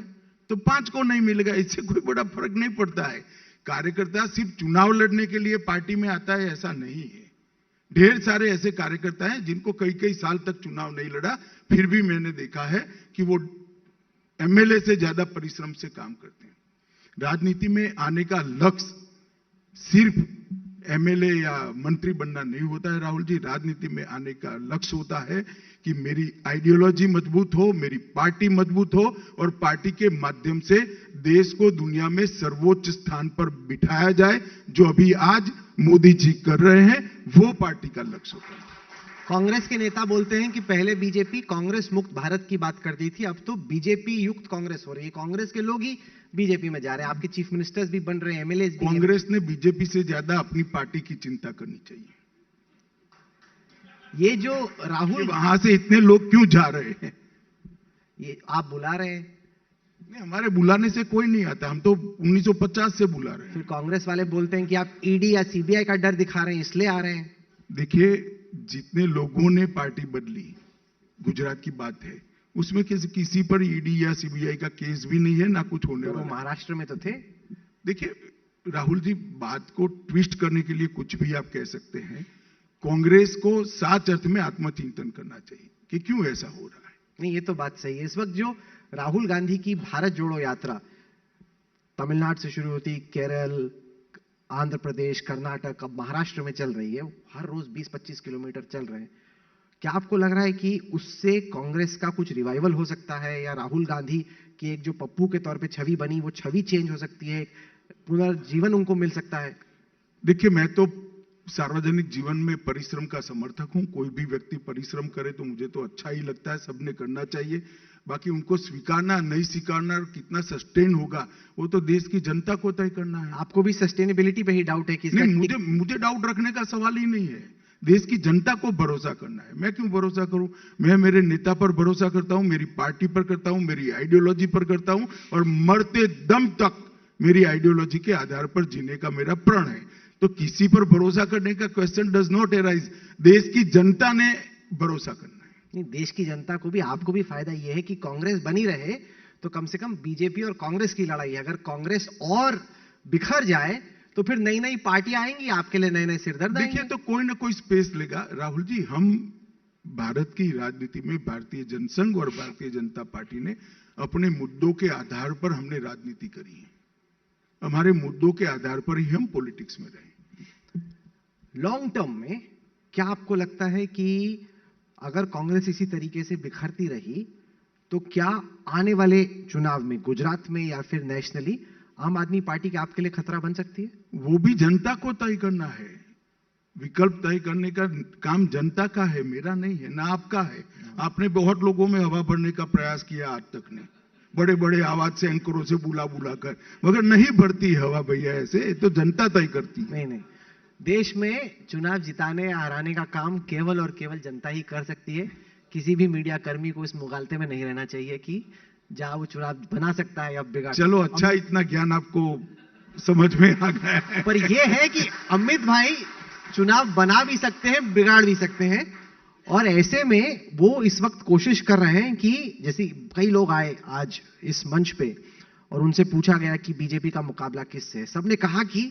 तो 5 को नहीं मिलेगा। इससे कोई बड़ा फर्क नहीं पड़ता है। कार्यकर्ता सिर्फ चुनाव लड़ने के लिए पार्टी में आता है ऐसा नहीं है। ढेर सारे ऐसे कार्यकर्ता हैं जिनको कई कई साल तक चुनाव नहीं लड़ा, फिर भी मैंने देखा है कि वो एमएलए से ज्यादा परिश्रम से काम करते हैं। राजनीति में आने का लक्ष्य सिर्फ एमएलए या मंत्री बनना नहीं होता है राहुल जी। राजनीति में आने का लक्ष्य होता है कि मेरी आइडियोलॉजी मजबूत हो, मेरी पार्टी मजबूत हो, और पार्टी के माध्यम से देश को दुनिया में सर्वोच्च स्थान पर बिठाया जाए। जो अभी आज मोदी जी कर रहे हैं वो पार्टी का लक्ष्य होता है। कांग्रेस के नेता बोलते हैं कि पहले बीजेपी कांग्रेस मुक्त भारत की बात करती थी, अब तो बीजेपी युक्त कांग्रेस हो रही है। कांग्रेस के लोग ही बीजेपी में जा रहे हैं, आपके चीफ मिनिस्टर्स भी बन रहे हैं, एमएलए भी। कांग्रेस ने बीजेपी से ज्यादा अपनी पार्टी की चिंता करनी चाहिए। ये जो राहुल, वहां से इतने लोग क्यों जा रहे हैं? ये आप बुला रहे हैं? नहीं, हमारे बुलाने से कोई नहीं आता, हम तो 1950 से बुला रहे हैं। फिर कांग्रेस वाले बोलते हैं कि आप ईडी या सीबीआई का डर दिखा रहे हैं, इसलिए आ रहे हैं। देखिए, जितने लोगों ने पार्टी बदली, गुजरात की बात है, उसमें किसी पर ईडी या सीबीआई का केस भी नहीं है, ना कुछ होने वाला। महाराष्ट्र में तो थे। देखिए राहुल जी, बात को ट्विस्ट करने के लिए कुछ भी आप कह सकते हैं। कांग्रेस को साच अर्थ में आत्मचिंतन करना चाहिए कि क्यों ऐसा हो रहा है। नहीं, ये तो बात सही है। इस वक्त जो राहुल गांधी की भारत जोड़ो यात्रा तमिलनाडु से शुरू होती, केरल, आंध्र प्रदेश, कर्नाटक, अब महाराष्ट्र में चल रही है, हर रोज 20-25 किलोमीटर चल रहे हैं। क्या आपको लग रहा है कि उससे कांग्रेस का कुछ रिवाइवल हो सकता है, या राहुल गांधी की एक जो पप्पू के तौर पे छवि बनी वो छवि चेंज हो सकती है, पुनर्जीवन उनको मिल सकता है? देखिए, मैं तो सार्वजनिक जीवन में परिश्रम का समर्थक हूं। कोई भी व्यक्ति परिश्रम करे तो मुझे तो अच्छा ही लगता है, सबने करना चाहिए। बाकी उनको स्वीकारना नहीं स्वीकारना और कितना सस्टेन होगा वो तो देश की जनता को तय करना है। आपको भी सस्टेनेबिलिटी पे ही डाउट है कि नहीं, मुझे डाउट रखने का सवाल ही नहीं है। देश की जनता को भरोसा करना है। मैं क्यों भरोसा करूं? मैं मेरे नेता पर भरोसा करता हूं, मेरी पार्टी पर करता हूं, मेरी आइडियोलॉजी पर करता हूं, और मरते दम तक मेरी आइडियोलॉजी के आधार पर जीने का मेरा प्रण है। तो किसी पर भरोसा करने का क्वेश्चन डज नॉट अराइज। देश की जनता ने भरोसा करना है। नहीं, देश की जनता को भी, आपको भी फायदा यह है कि कांग्रेस बनी रहे, तो कम से कम बीजेपी और कांग्रेस की लड़ाई है। अगर कांग्रेस और बिखर जाए तो फिर नई नई पार्टियां आएंगी, आपके लिए नए नए सिरदर्द आएंगे। देखिए, तो कोई ना कोई स्पेस लेगा राहुल जी। हम भारत की राजनीति में भारतीय जनसंघ और भारतीय जनता पार्टी ने अपने मुद्दों के आधार पर हमने राजनीति करी है। हमारे मुद्दों के आधार पर ही हम पॉलिटिक्स में रहे। लॉन्ग टर्म में क्या आपको लगता है कि अगर कांग्रेस इसी तरीके से बिखरती रही तो क्या आने वाले चुनाव में गुजरात में या फिर नेशनली आम आदमी पार्टी के आपके लिए खतरा बन सकती है? वो भी जनता को तय करना है। विकल्प तय करने का काम जनता का है, मेरा नहीं है, ना आपका है। आपने बहुत लोगों में हवा भरने का प्रयास किया आज तक ने, बड़े बड़े आवाज से एंकरों से बुला कर, मगर नहीं भरती हवा भैया, ऐसे तो जनता तय करती। नहीं, देश में चुनाव जिताने या हराने का काम केवल और केवल जनता ही कर सकती है। किसी भी मीडिया कर्मी को इस मुगालते में नहीं रहना चाहिए कि जहां वो चुनाव बना सकता है या बिगाड़। चलो अच्छा, इतना ज्ञान आपको समझ में आ गया है। पर यह है कि अमित भाई चुनाव बना भी सकते हैं, बिगाड़ भी सकते हैं, और ऐसे में वो इस वक्त कोशिश कर रहे हैं कि जैसे कई लोग आए आज इस मंच पे और उनसे पूछा गया कि बीजेपी का मुकाबला किससे है, सबने कहा कि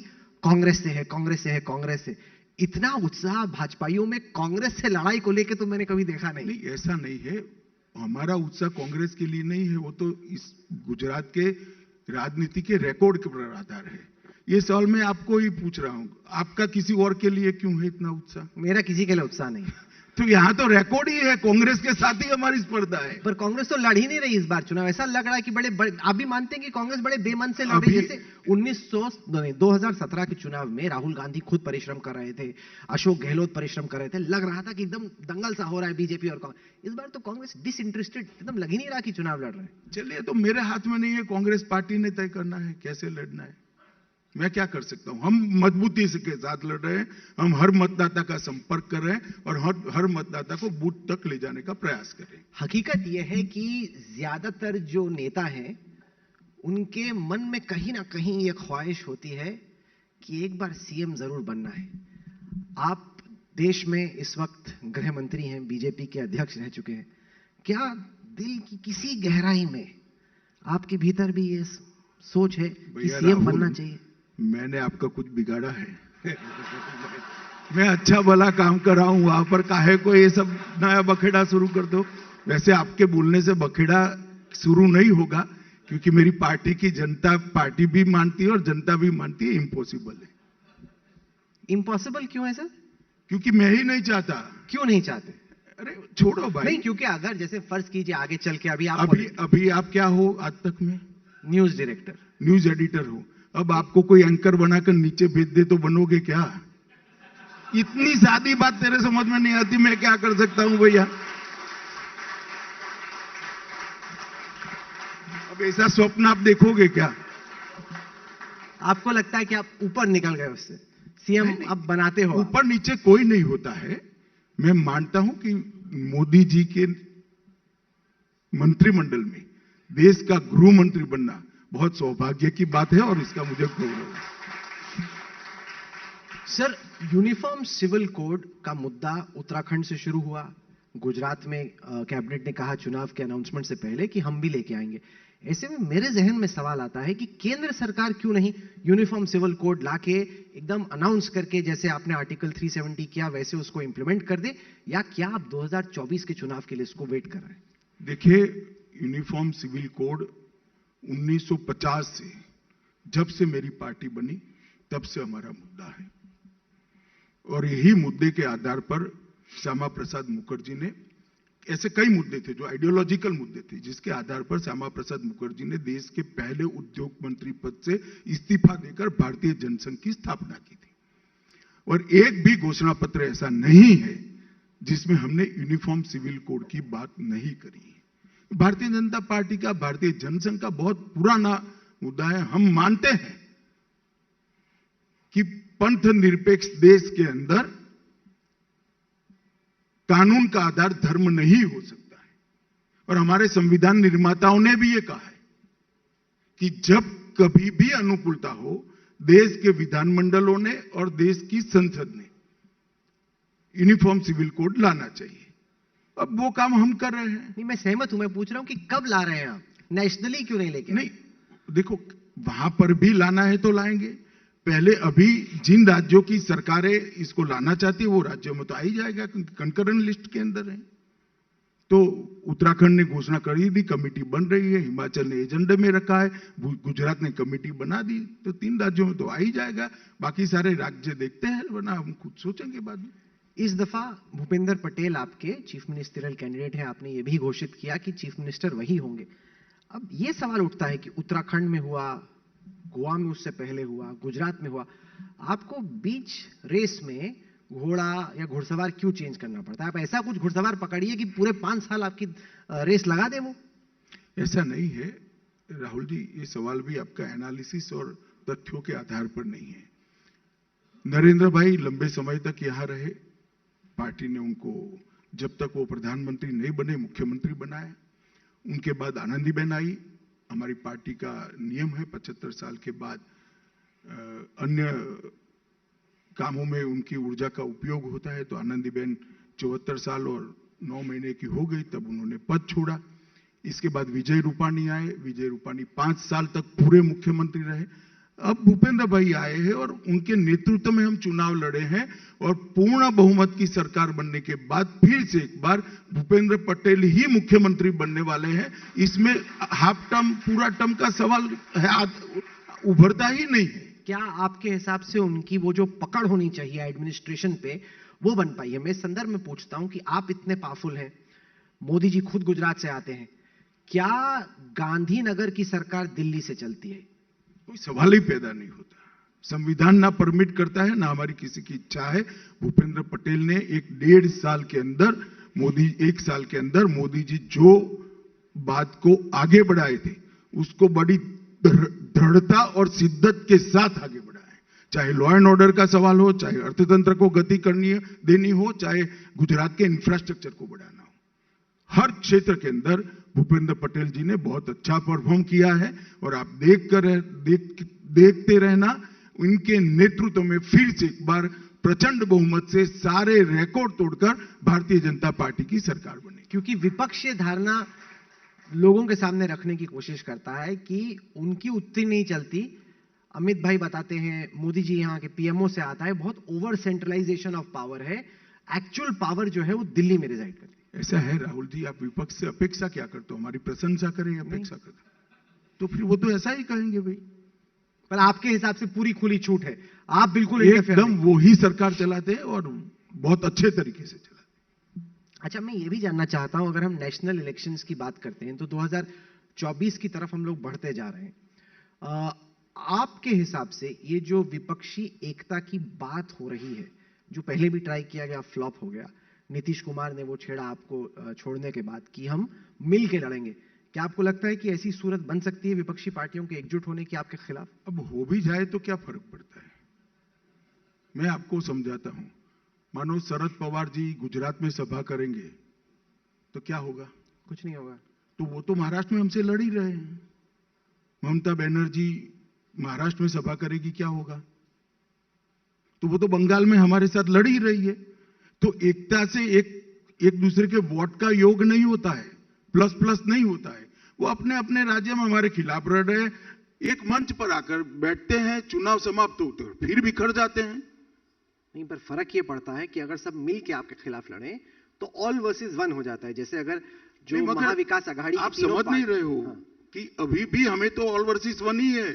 कांग्रेस से है, कांग्रेस से है, कांग्रेस से। इतना उत्साह भाजपाइयों में कांग्रेस से लड़ाई को लेकर तो मैंने कभी देखा नहीं। नहीं, ऐसा नहीं है। हमारा उत्साह कांग्रेस के लिए नहीं है, वो तो इस गुजरात के राजनीति के रिकॉर्ड के पर आधार है। ये सवाल मैं आपको ही पूछ रहा हूं, आपका किसी और के लिए क्यों है इतना उत्साह? मेरा किसी के लिए उत्साह नहीं। तो यहाँ तो रिकॉर्ड ही है, कांग्रेस के साथ ही हमारी स्पर्धा है। पर कांग्रेस तो लड़ ही नहीं रही इस बार चुनाव। ऐसा लग रहा है कि बड़े आप भी मानते हैं कि कांग्रेस बड़े बेमन से लड़ रही है। जैसे 2017 के चुनाव में राहुल गांधी खुद परिश्रम कर रहे थे, अशोक गहलोत परिश्रम कर रहे थे, लग रहा था कि एकदम दंगल सा हो रहा है बीजेपी और कांग्रेस। इस बार तो कांग्रेस डिसइंटरेस्टेड, एकदम लग ही नहीं रहा कि चुनाव लड़ रहे हैं। चलिए, तो मेरे हाथ में नहीं है, कांग्रेस पार्टी ने तय करना है कैसे लड़ना है। मैं क्या कर सकता हूं? हम मजबूती से के साथ लड़ रहे हैं, हम हर मतदाता का संपर्क कर रहे हैं और हर मतदाता को बूथ तक ले जाने का प्रयास कर रहे हैं। हकीकत यह है कि ज्यादातर जो नेता हैं उनके मन में कहीं ना कहीं ये ख्वाहिश होती है कि एक बार सीएम जरूर बनना है। आप देश में इस वक्त गृह मंत्री हैं, बीजेपी के अध्यक्ष रह चुके हैं। क्या दिल की किसी गहराई में आपके भीतर भी ये सोच है कि सीएम बनना चाहिए? मैंने आपका कुछ बिगाड़ा है? मैं अच्छा भला काम कर रहा हूं, वहां पर काहे को ये सब नया बखेड़ा शुरू कर दो। वैसे आपके बोलने से बखेड़ा शुरू नहीं होगा, क्योंकि मेरी पार्टी की जनता, पार्टी भी मानती है और जनता भी मानती है इम्पॉसिबल है। इम्पॉसिबल क्यों है सर? क्योंकि मैं ही नहीं चाहता। क्यों नहीं चाहते? अरे छोड़ो भाई। नहीं, क्योंकि अगर जैसे फर्ज कीजिए आगे चल के अभी आप क्या हो आज तक में? न्यूज डायरेक्टर, न्यूज एडिटर हो। अब आपको कोई एंकर बनाकर नीचे भेज दे तो बनोगे क्या? इतनी सादी बात तेरे समझ में नहीं आती, मैं क्या कर सकता हूं भैया? अब ऐसा स्वप्न आप देखोगे क्या? आपको लगता है कि आप ऊपर निकल गए उससे, सीएम अब बनाते हो? ऊपर नीचे कोई नहीं होता है। मैं मानता हूं कि मोदी जी के मंत्रिमंडल में देश का गृह मंत्री बनना बहुत सौभाग्य की बात है और इसका मुझे गौरव है। सर, यूनिफॉर्म सिविल कोड का मुद्दा उत्तराखंड से शुरू हुआ। गुजरात में कैबिनेट ने कहा चुनाव के अनाउंसमेंट से पहले कि हम भी लेके आएंगे। ऐसे में मेरे जहन में सवाल आता है कि केंद्र सरकार क्यों नहीं यूनिफॉर्म सिविल कोड लाके एकदम अनाउंस करके, जैसे आपने आर्टिकल 370 किया वैसे उसको इंप्लीमेंट कर दे, या क्या आप 2024 के चुनाव के लिए इसको वेट कर रहे हैं? देखिए, यूनिफॉर्म सिविल कोड 1950 से, जब से मेरी पार्टी बनी तब से हमारा मुद्दा है, और यही मुद्दे के आधार पर श्यामा प्रसाद मुखर्जी ने, ऐसे कई मुद्दे थे जो आइडियोलॉजिकल मुद्दे थे, जिसके आधार पर श्यामा प्रसाद मुखर्जी ने देश के पहले उद्योग मंत्री पद से इस्तीफा देकर भारतीय जनसंघ की स्थापना की थी। और एक भी घोषणा पत्र ऐसा नहीं है जिसमें हमने यूनिफॉर्म सिविल कोड की बात नहीं करी है। भारतीय जनता पार्टी का, भारतीय जनसंघ का बहुत पुराना मुद्दा है। हम मानते हैं कि पंथ निरपेक्ष देश के अंदर कानून का आधार धर्म नहीं हो सकता है, और हमारे संविधान निर्माताओं ने भी ये कहा है कि जब कभी भी अनुकूलता हो, देश के विधानमंडलों ने और देश की संसद ने यूनिफॉर्म सिविल कोड लाना चाहिए। अब वो काम हम कर रहे हैं। नहीं, मैं सहमत हूं। मैं पूछ रहा हूं कि कब ला रहे हैं आप? नेशनली क्यों नहीं लेके? नहीं, देखो, वहां पर भी लाना है तो लाएंगे। पहले अभी जिन राज्यों की सरकारें इसको लाना चाहती है वो राज्यों में तो आ ही जाएगा, कंकरेंट लिस्ट के अंदर है। तो उत्तराखंड ने घोषणा करी दी, कमेटी बन रही है, हिमाचल ने एजेंडे में रखा है, गुजरात ने कमेटी बना दी, तो 3 राज्यों में तो आ ही जाएगा। बाकी सारे राज्य देखते हैं, वरना हम खुद सोचेंगे बाद में। इस दफा भूपेंद्र पटेल आपके चीफ मिनिस्टरियल कैंडिडेट हैं। आपने ये भी घोषित किया कि चीफ मिनिस्टर वही होंगे। अब ये सवाल उठता है कि उत्तराखंड में हुआ, गोवा में उससे पहले हुआ, गुजरात में हुआ, आपको बीच रेस में घोड़ा या घुड़सवार क्यों चेंज करना पड़ता है? आप ऐसा कुछ घुड़सवार पकड़िए कि पूरे 5 साल आपकी रेस लगा दे वो। ऐसा नहीं है राहुल जी, ये सवाल भी आपका एनालिसिस और तथ्यों के आधार पर नहीं है। नरेंद्र भाई लंबे समय तक यहां रहे, पार्टी ने उनको जब तक वो प्रधानमंत्री नहीं बने मुख्यमंत्री बनाया। उनके बाद आनंदीबेन आई। हमारी पार्टी का नियम है 75 साल के बाद अन्य कामों में उनकी ऊर्जा का उपयोग होता है, तो आनंदीबेन 74 साल और 9 महीने की हो गई तब उन्होंने पद छोड़ा। इसके बाद विजय रूपाणी आए। विजय रूपाणी 5 साल तक पूरे मुख्यमंत्री रहे। अब भूपेंद्र भाई आए हैं और उनके नेतृत्व में हम चुनाव लड़े हैं और पूर्ण बहुमत की सरकार बनने के बाद फिर से एक बार भूपेंद्र पटेल ही मुख्यमंत्री बनने वाले हैं। इसमें हाफ टर्म पूरा टर्म का सवाल है, उभरता ही नहीं है। क्या आपके हिसाब से उनकी वो जो पकड़ होनी चाहिए एडमिनिस्ट्रेशन पे वो बन पाई है? मैं इस संदर्भ में पूछता हूं कि आप इतने पावरफुल हैं, मोदी जी खुद गुजरात से आते हैं, क्या गांधीनगर की सरकार दिल्ली से चलती है? कोई सवाल ही पैदा नहीं होता। संविधान ना परमिट करता है, ना हमारी किसी की इच्छा है। भूपेंद्र पटेल ने 1 साल के अंदर मोदी जी जो बात को आगे बढ़ाए थे उसको बड़ी दृढ़ता और शिद्दत के साथ आगे बढ़ाए। चाहे लॉ एंड ऑर्डर का सवाल हो, चाहे अर्थतंत्र को गति देनी हो, चाहे गुजरात के इंफ्रास्ट्रक्चर को बढ़ाना हो, हर क्षेत्र के अंदर भूपेंद्र पटेल जी ने बहुत अच्छा परफॉर्म किया है। और आप देखते रहना, उनके नेतृत्व में फिर से एक बार प्रचंड बहुमत से सारे रिकॉर्ड तोड़कर भारतीय जनता पार्टी की सरकार बनी। क्योंकि विपक्ष ये धारणा लोगों के सामने रखने की कोशिश करता है कि उनकी उतनी नहीं चलती। अमित भाई बताते हैं, मोदी जी यहाँ के पीएमओ से आता है, बहुत ओवर सेंट्रलाइजेशन ऑफ पावर है, एक्चुअल पावर जो है वो दिल्ली में रिजाइड करती है। ऐसा है राहुल जी, आप विपक्ष से अपेक्षा क्या करते हो? हमारी प्रशंसा करें, अपेक्षा करें तो फिर वो तो ऐसा ही कहेंगे भाई। पर आपके हिसाब से पूरी खुली छूट है, आप बिल्कुल एकदम वो ही सरकार चलाते हैं और बहुत अच्छे तरीके से चलाते हैं। अच्छा, मैं ये भी जानना चाहता हूं, अगर हम नेशनल इलेक्शंस की बात करते हैं तो 2024 की तरफ हम लोग बढ़ते जा रहे हैं। आपके हिसाब से ये जो विपक्षी एकता की बात हो रही है, जो पहले भी ट्राई किया गया, फ्लॉप हो गया, नीतीश कुमार ने वो छेड़ा आपको छोड़ने के बाद कि हम मिल के लड़ेंगे, क्या आपको लगता है कि ऐसी सूरत बन सकती है विपक्षी पार्टियों के एकजुट होने की आपके खिलाफ? अब हो भी जाए तो क्या फर्क पड़ता है? मैं आपको समझाता हूं। मानो शरद पवार जी गुजरात में सभा करेंगे तो क्या होगा? कुछ नहीं होगा। तो वो तो महाराष्ट्र में हमसे लड़ ही रहे हैं। ममता बनर्जी महाराष्ट्र में सभा करेगी, क्या होगा? तो वो तो बंगाल में हमारे साथ लड़ ही रही है। तो एकता से एक दूसरे के वोट का योग नहीं होता है, प्लस प्लस नहीं होता है। वो अपने अपने राज्य में हमारे खिलाफ लड़ रहे हैं, एक मंच पर आकर बैठते हैं, चुनाव समाप्त होते हैं, फिर बिखर जाते हैं। नहीं, पर फर्क ये पड़ता है कि अगर सब मिल के आपके खिलाफ लड़े तो ऑल वर्सेस वन हो जाता है। जैसे अगर जो महाविकास आघाड़ी, आप समझ नहीं रहे हो कि अभी भी हमें तो ऑल वर्सेस वन ही है।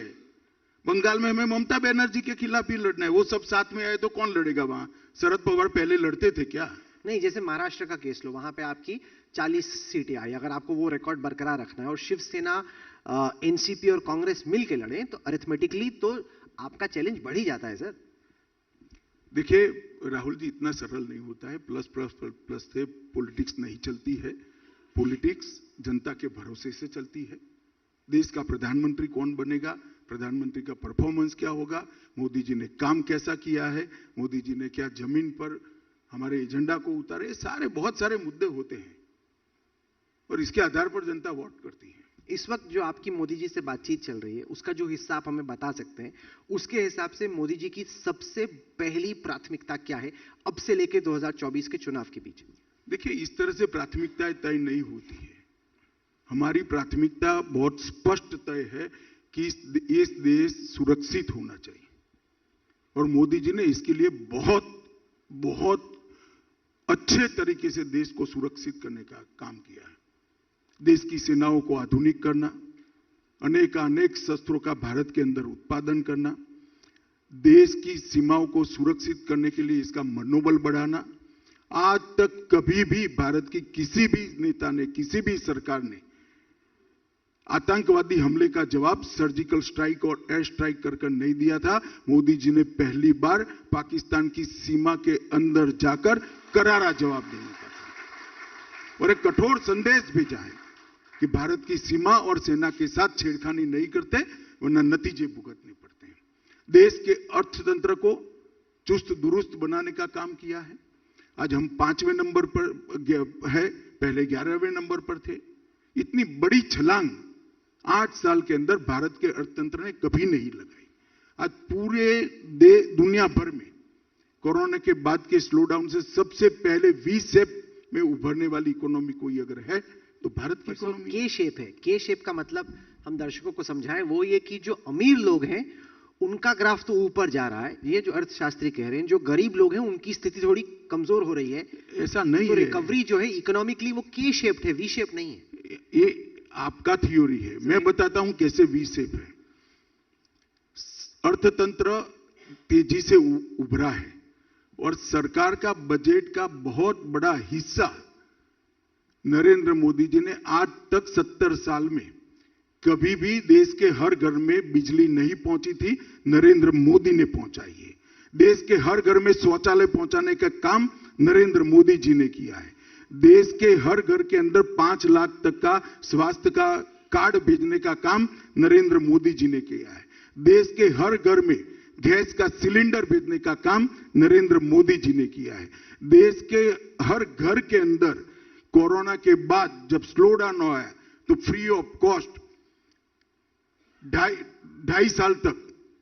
बंगाल में हमें ममता बनर्जी के खिलाफ ही लड़ना है। वो सब साथ में आए तो कौन लड़ेगा वहां? शरद पवार पहले लड़ते थे क्या? नहीं, जैसे महाराष्ट्र का केस लो, वहां पे आपकी 40 सीटें आई, अगर आपको वो रिकॉर्ड बरकरार रखना है और शिवसेना, एनसीपी और कांग्रेस मिल के लड़े तो अरिथमेटिकली तो आपका चैलेंज बढ़ ही जाता है सर। देखिए राहुल जी, इतना सरल नहीं होता है। प्लस प्लस प्लस से पॉलिटिक्स नहीं चलती है। पॉलिटिक्स जनता के भरोसे से चलती है। देश का प्रधानमंत्री कौन बनेगा, प्रधानमंत्री का परफॉर्मेंस क्या होगा, मोदी जी ने काम कैसा किया है, मोदी जी ने क्या जमीन पर हमारे एजेंडा को उतारे, बहुत सारे मुद्दे होते हैं और इसके आधार पर जनता वोट करती है। इस वक्त जो आपकी मोदी जी से बातचीत चल रही है उसका जो हिस्सा आप हमें बता सकते हैं, उसके हिसाब से मोदी जी की सबसे पहली प्राथमिकता क्या है अब से लेकर 2024 के चुनाव के बीच? देखिए, इस तरह से प्राथमिकताएं तय नहीं होती है। हमारी प्राथमिकता बहुत स्पष्ट तय है कि इस देश सुरक्षित होना चाहिए और मोदी जी ने इसके लिए बहुत बहुत अच्छे तरीके से देश को सुरक्षित करने का काम किया है। देश की सेनाओं को आधुनिक करना, अनेक शस्त्रों का भारत के अंदर उत्पादन करना, देश की सीमाओं को सुरक्षित करने के लिए इसका मनोबल बढ़ाना। आज तक कभी भी भारत की किसी भी नेता ने, किसी भी सरकार ने आतंकवादी हमले का जवाब सर्जिकल स्ट्राइक और एयर स्ट्राइक कर नहीं दिया था। मोदी जी ने पहली बार पाकिस्तान की सीमा के अंदर जाकर करारा जवाब देने का था और एक कठोर संदेश भेजा है कि भारत की सीमा और सेना के साथ छेड़खानी नहीं करते, वरना नतीजे भुगतने पड़ते हैं। देश के अर्थतंत्र को चुस्त दुरुस्त बनाने का काम किया है। आज हम 5वें नंबर पर है, पहले 11वें नंबर पर थे। इतनी बड़ी छलांग 8 साल के अंदर भारत के अर्थतंत्र ने कभी नहीं लगाई। आज पूरे दुनिया भर में कोरोना के बाद के स्लोडाउन से सबसे पहले वी शेप में उभरने वाली इकोनॉमी कोई अगर है तो भारत की इकोनॉमी। के शेप है, के शेप का मतलब हम दर्शकों को समझाएं, वो ये कि जो अमीर लोग हैं उनका ग्राफ तो ऊपर जा रहा है, ये जो अर्थशास्त्री कह रहे हैं, जो गरीब लोग हैं उनकी स्थिति थोड़ी कमजोर हो रही है। ऐसा नहीं तो है, रिकवरी जो है इकोनॉमिकली वो के शेप्ड है, वी शेप नहीं है। ये आपका थ्योरी है, मैं बताता हूं कैसे वी शेप है। अर्थतंत्र तेजी से उभरा है और सरकार का बजट का बहुत बड़ा हिस्सा नरेंद्र मोदी जी ने आज तक 70 साल में कभी भी देश के हर घर में बिजली नहीं पहुंची थी, नरेंद्र मोदी ने पहुंचाई है। देश के हर घर में शौचालय पहुंचाने का काम नरेंद्र मोदी जी ने किया है। देश के हर घर के अंदर 5 लाख तक का स्वास्थ्य का कार्ड भेजने का काम नरेंद्र मोदी जी ने किया है। देश के हर घर में गैस का सिलेंडर भेजने का काम नरेंद्र मोदी जी ने किया है। देश के हर घर के अंदर कोरोना के बाद जब स्लो डाउन आया तो फ्री ऑफ कॉस्ट 2.5 साल तक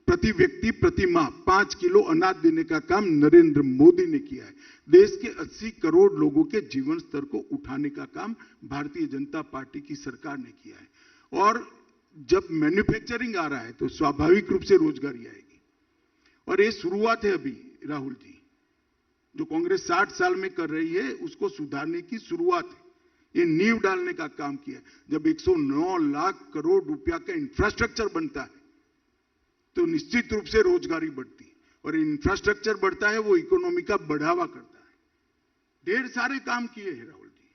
प्रति व्यक्ति प्रति माह 5 किलो अनाज देने का काम नरेंद्र मोदी ने किया है। देश के 80 करोड़ लोगों के जीवन स्तर को उठाने का काम भारतीय जनता पार्टी की सरकार ने किया है। और जब मैन्युफैक्चरिंग आ रहा है तो स्वाभाविक रूप से रोजगारी आएगी। और ये शुरुआत है अभी राहुल जी, जो कांग्रेस 60 साल में कर रही है उसको सुधारने की शुरुआत है। ये नींव डालने का काम किया। जब 109 लाख करोड़ रुपया का इंफ्रास्ट्रक्चर बनता है तो निश्चित रूप से रोजगारी बढ़ती है, और इंफ्रास्ट्रक्चर बढ़ता है वो इकोनॉमी का बढ़ावा करता है। ढेर सारे काम किए हैं राहुल जी।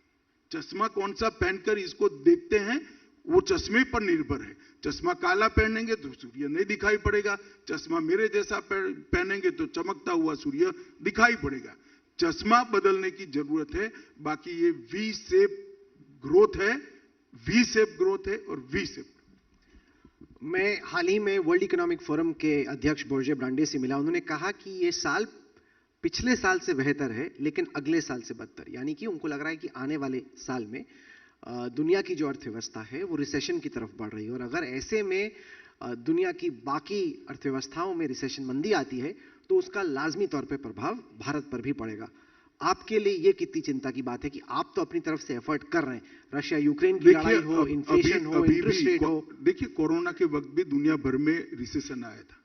चश्मा कौन सा पहनकर इसको देखते हैं वो चश्मे पर निर्भर है। चश्मा काला पहनेंगे तो सूर्य नहीं दिखाई पड़ेगा, चश्मा मेरे जैसा पहनेंगे तो चमकता हुआ सूर्य दिखाई पड़ेगा। चश्मा बदलने की जरूरत है। बाकी ये वी शेप ग्रोथ है, वी शेप ग्रोथ है और वी शेप। मैं हाल ही में वर्ल्ड इकोनॉमिक फोरम के अध्यक्ष बोर्जे ब्रांडे से मिला। उन्होंने कहा कि ये साल पिछले साल से बेहतर है लेकिन अगले साल से बदतर, यानी कि उनको लग रहा है कि आने वाले साल में दुनिया की जो अर्थव्यवस्था है वो रिसेशन की तरफ बढ़ रही है। और अगर ऐसे में दुनिया की बाकी अर्थव्यवस्थाओं में रिसेशन मंदी आती है तो उसका लाजमी तौर पे प्रभाव भारत पर भी पड़ेगा। आपके लिए ये कितनी चिंता की बात है कि आप तो अपनी तरफ से एफर्ट कर रहे हैं, रशिया यूक्रेन की लड़ाई हो, इन्फ्लेशन हो, इंटरेस्ट रेट हो। देखिए कोरोना के वक्त भी दुनिया भर में रिसेशन आया था,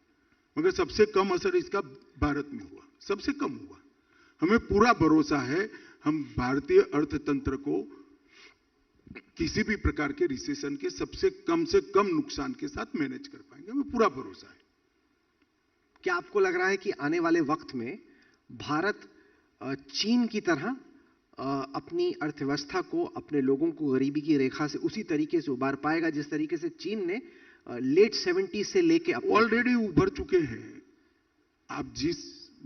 मगर सबसे कम असर इसका भारत में हुआ, सबसे कम हुआ। हमें पूरा भरोसा है हम भारतीय अर्थतंत्र को किसी भी प्रकार के रिसेशन के सबसे कम से कम नुकसान के साथ मैनेज कर पाएंगे, हमें पूरा भरोसा है। क्या आपको लग रहा है कि आने वाले वक्त में भारत चीन की तरह अपनी अर्थव्यवस्था को, अपने लोगों को गरीबी की रेखा से उसी तरीके से उबार पाएगा जिस तरीके से चीन ने लेट 70 से लेके ऑलरेडी उभर चुके हैं? आप जिस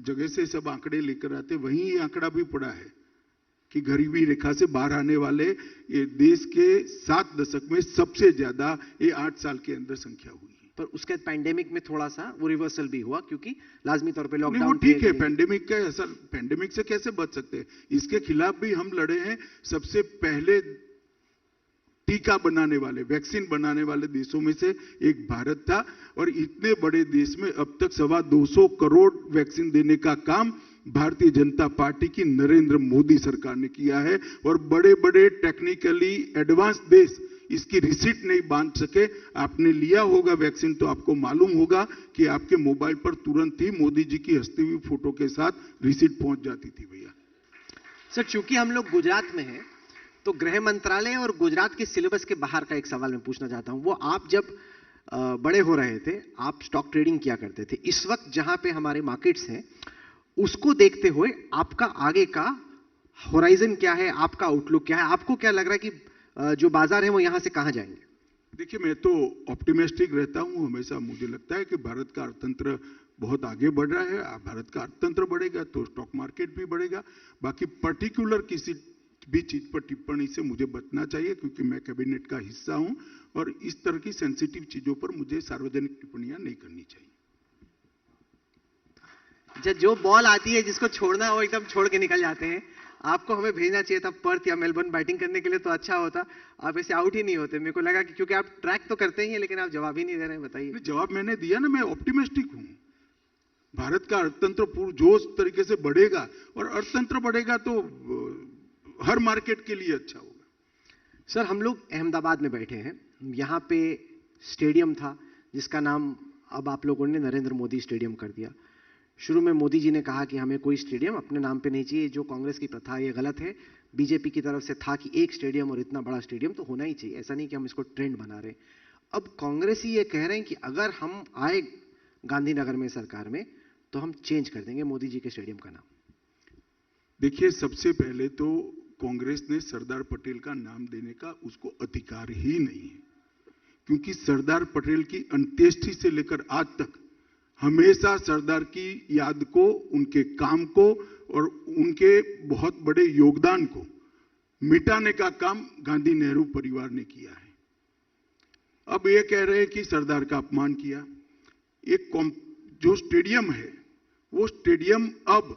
जगह से सब आंकड़े लेकर आते वहीं ये आंकड़ा भी पड़ा है कि गरीबी रेखा से बाहर आने वाले ये देश के 7 दशक में सबसे ज्यादा ये 8 साल के अंदर संख्या हुई है। पर उसके बाद पैंडेमिक में थोड़ा सा वो रिवर्सल भी हुआ क्योंकि लाजमी तौर पे लॉकडाउन। वो ठीक है, पैंडेमिक का असर, पैंडेमिक से कैसे बच सकते हैं, इसके खिलाफ भी हम लड़े हैं। सबसे पहले टीका बनाने वाले, वैक्सीन बनाने वाले देशों में से एक भारत था, और इतने बड़े देश में अब तक 225 करोड़ वैक्सीन देने का काम भारतीय जनता पार्टी की नरेंद्र मोदी सरकार ने किया है। और बड़े बड़े टेक्निकली एडवांस देश इसकी रिसीट नहीं बांध सके। आपने लिया होगा वैक्सीन तो आपको मालूम होगा कि आपके मोबाइल पर तुरंत ही मोदी जी की हंसती हुई फोटो के साथ रिसीट पहुंच जाती थी। भैया सर, चूंकि हम लोग गुजरात में हैं तो गृह मंत्रालय और गुजरात के सिलेबस के बाहर का एक सवाल मैं पूछना चाहता हूं। वो आप जब बड़े हो रहे थे, आप स्टॉक ट्रेडिंग किया करते थे। इस वक्त जहां पे हमारे मार्केट्स हैं उसको देखते हुए आपका आगे का होराइजन क्या है, आपका आउटलुक क्या है? आपको क्या लग रहा है कि जो बाजार है वो यहां से कहां जाएंगे? देखिए, मैं तो ऑप्टिमिस्टिक रहता हूं हमेशा। मुझे लगता है कि भारत का अर्थतंत्र बहुत आगे बढ़ रहा है। भारत का अर्थतंत्र बढ़ेगा तो स्टॉक मार्केट भी बढ़ेगा। बाकी पर्टिकुलर किसी भी चीज पर टिप्पणी से मुझे बचना चाहिए क्योंकि मैं कैबिनेट का हिस्सा हूं और इस तरह की सेंसिटिव चीजों पर मुझे सार्वजनिक टिप्पणियां नहीं करनी चाहिए। जो बॉल आती है जिसको छोड़ना वो एकदम छोड़ के निकल जाते हैं। आपको हमें भेजना चाहिए था पर्थ या मेलबर्न बैटिंग करने के लिए तो अच्छा होता। आप ऐसे आउट ही नहीं होते। मेरे को लगा कि क्योंकि आप ट्रैक तो करते ही हैं लेकिन आप जवाब ही नहीं दे रहे हैं। बताइए। जवाब मैंने दिया ना, मैं ऑप्टिमिस्टिक हूं। भारत का अर्थतंत्र पुरजोश तरीके से बढ़ेगा, और अर्थतंत्र बढ़ेगा तो हर मार्केट के लिए अच्छा होगा। सर, हम लोग अहमदाबाद में बैठे हैं, यहाँ पे स्टेडियम था जिसका नाम अब आप लोगों ने नरेंद्र मोदी स्टेडियम कर दिया। शुरू में मोदी जी ने कहा कि हमें कोई स्टेडियम अपने नाम पे नहीं चाहिए, जो कांग्रेस की प्रथा है ये गलत है। बीजेपी की तरफ से था कि एक स्टेडियम और इतना बड़ा स्टेडियम तो होना ही चाहिए, ऐसा नहीं कि हम इसको ट्रेंड बना रहे। अब कांग्रेसी ये कह रहे हैं कि अगर हम आए गांधीनगर में सरकार में तो हम चेंज कर देंगे मोदी जी के स्टेडियम का नाम। देखिए, सबसे पहले तो कांग्रेस ने सरदार पटेल का नाम देने का उसको अधिकार ही नहीं है, क्योंकि सरदार पटेल की अंत्येष्टि से लेकर आज तक हमेशा सरदार की याद को, उनके काम को और उनके बहुत बड़े योगदान को मिटाने का काम गांधी नेहरू परिवार ने किया है। अब ये कह रहे हैं कि सरदार का अपमान किया। एक जो स्टेडियम है वो स्टेडियम अब,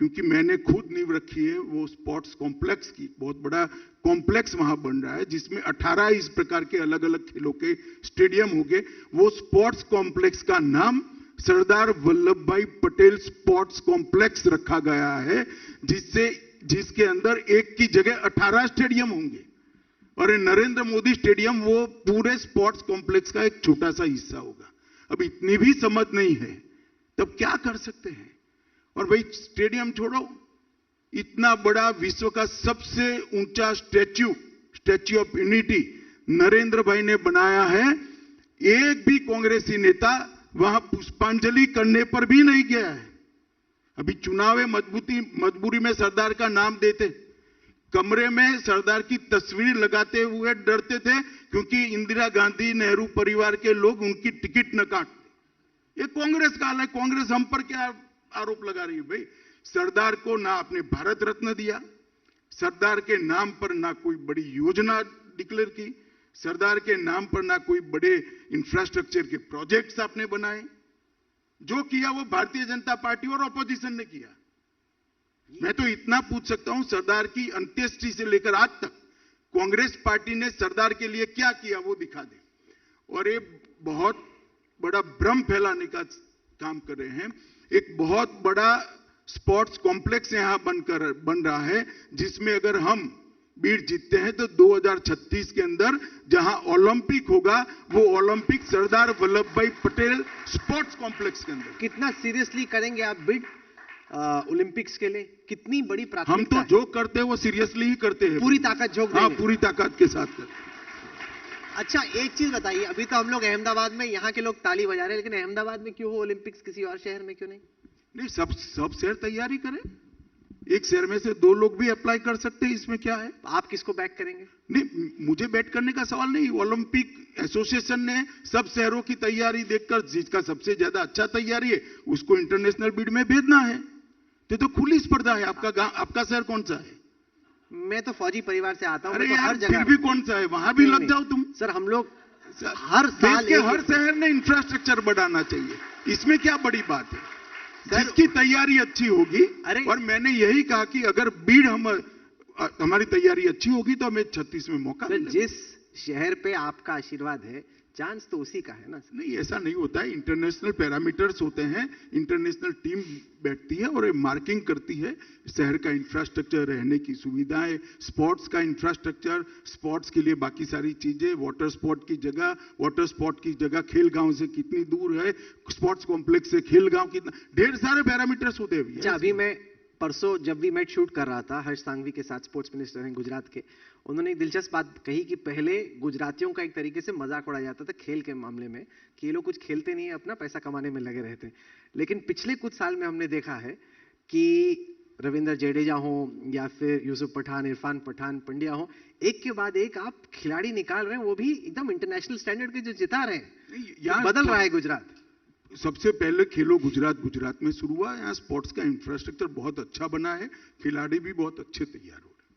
क्योंकि मैंने खुद नींव रखी है, वो स्पोर्ट्स कॉम्प्लेक्स की, बहुत बड़ा कॉम्प्लेक्स वहां बन रहा है जिसमें 18 इस प्रकार के अलग अलग खेलों के स्टेडियम होंगे। वो स्पोर्ट्स कॉम्प्लेक्स का नाम सरदार वल्लभ भाई पटेल स्पोर्ट्स कॉम्प्लेक्स रखा गया है, जिसके अंदर एक की जगह 18 स्टेडियम होंगे, और ये नरेंद्र मोदी स्टेडियम वो पूरे स्पोर्ट्स कॉम्प्लेक्स का एक छोटा सा हिस्सा होगा। अब इतनी भी समझ नहीं है, तब क्या कर सकते हैं। और भाई स्टेडियम छोड़ो, इतना बड़ा विश्व का सबसे ऊंचा स्टैच्यू ऑफ यूनिटी नरेंद्र भाई ने बनाया है, एक भी कांग्रेसी नेता वहां पुष्पांजलि करने पर भी नहीं गया है। अभी चुनाव मजबूरी में सरदार का नाम देते, कमरे में सरदार की तस्वीर लगाते हुए डरते थे क्योंकि इंदिरा गांधी नेहरू परिवार के लोग उनकी टिकट न काटते। ये कांग्रेस का हाल है। कांग्रेस हम पर क्या आरोप लगा रही है भाई? सरदार को ना आपने भारत रत्न दिया, सरदार के नाम पर ना कोई बड़ी योजना डिक्लेयर की, सरदार के नाम पर ना कोई बड़े इंफ्रास्ट्रक्चर के प्रोजेक्ट्स आपने बनाए। जो किया वो भारतीय जनता पार्टी और ऑपोजिशन ने किया। मैं तो इतना पूछ सकता हूं, सरदार की अंत्येष्टि से लेकर आज तक कांग्रेस पार्टी ने सरदार के लिए क्या किया वो दिखा दे। और ये बहुत बड़ा भ्रम फैलाने का काम कर रहे हैं। एक बहुत बड़ा स्पोर्ट्स कॉम्प्लेक्स यहां बन रहा है, जिसमें अगर हम बीड जीतते हैं तो 2036 के अंदर जहां ओलंपिक होगा वो ओलंपिक सरदार वल्लभ भाई पटेल स्पोर्ट्स कॉम्प्लेक्स के अंदर। कितना सीरियसली करेंगे आप बिड ओलंपिक्स के लिए? कितनी बड़ी प्राथमिकता? हम तो जो करते हैं वो सीरियसली ही करते हैं, पूरी ताकत झोंक देंगे। हाँ, पूरी ताकत के साथ करते। अच्छा, एक चीज बताइए, अभी तो हम लोग अहमदाबाद में, यहाँ के लोग ताली बजा रहे हैं, लेकिन अहमदाबाद में क्यों हो ओलंपिक्स, किसी और शहर में क्यों नहीं? नहीं, सब शहर तैयारी करें। एक शहर में से 2 लोग भी अप्लाई कर सकते हैं, इसमें क्या है? आप किसको बैक करेंगे? नहीं, मुझे बैट करने का सवाल नहीं। ओलंपिक एसोसिएशन ने सब शहरों की तैयारी देखकर जिसका सबसे ज्यादा अच्छा तैयारी है उसको इंटरनेशनल बिड में भेजना है। तो खुली स्पर्धा है। आपका शहर कौन सा है? मैं तो फौजी परिवार से आता हूं। अरे तो यार, हर जगह फिर भी कौन सा है? वहां भी लग जाओ तुम। सर, हम लोग हर साल हर शहर ने इंफ्रास्ट्रक्चर बढ़ाना चाहिए, इसमें क्या बड़ी बात है? जिसकी तैयारी अच्छी होगी। और मैंने यही कहा कि अगर बीड हमारी तैयारी अच्छी होगी तो हमें 36 में मौका मिलेगा। जिस शहर पे आपका आशीर्वाद है, चांस तो उसी का है ना? नहीं, ऐसा नहीं होता है। इंटरनेशनल पैरामीटर्स होते हैं, इंटरनेशनल टीम बैठती है और मार्किंग करती है शहर का इंफ्रास्ट्रक्चर, रहने की सुविधाएं, स्पोर्ट्स का इंफ्रास्ट्रक्चर, स्पोर्ट्स के लिए बाकी सारी चीजें, वाटर स्पोर्ट की जगह खेल गांव से कितनी दूर है, स्पोर्ट्स कॉम्प्लेक्स से खेल गांव कितना, ढेर सारे पैरामीटर्स होते हैं। अच्छा, अभी मैं परसों जब भी मैच शूट कर रहा था, हर्ष सांघवी के साथ, स्पोर्ट्स मिनिस्टर हैं गुजरात के, उन्होंने एक दिलचस्प बात कही कि पहले गुजरातियों का एक तरीके से मजाक उड़ाया जाता था खेल के मामले में कि ये लोग कुछ खेलते नहीं है, अपना पैसा कमाने में लगे रहते हैं। लेकिन पिछले कुछ साल में हमने देखा है कि रविंद्र जडेजा हो या फिर यूसुफ पठान, इरफान पठान, पंड्या हो, एक के बाद एक आप खिलाड़ी निकाल रहे हैं, वो भी एकदम इंटरनेशनल स्टैंडर्ड के जो जिता रहे हैं। बदल रहा है गुजरात। सबसे पहले खेलो गुजरात में शुरू हुआ। यहाँ स्पोर्ट्स का इंफ्रास्ट्रक्चर बहुत अच्छा बना है, खिलाड़ी भी बहुत अच्छे तैयार हो रहे हैं।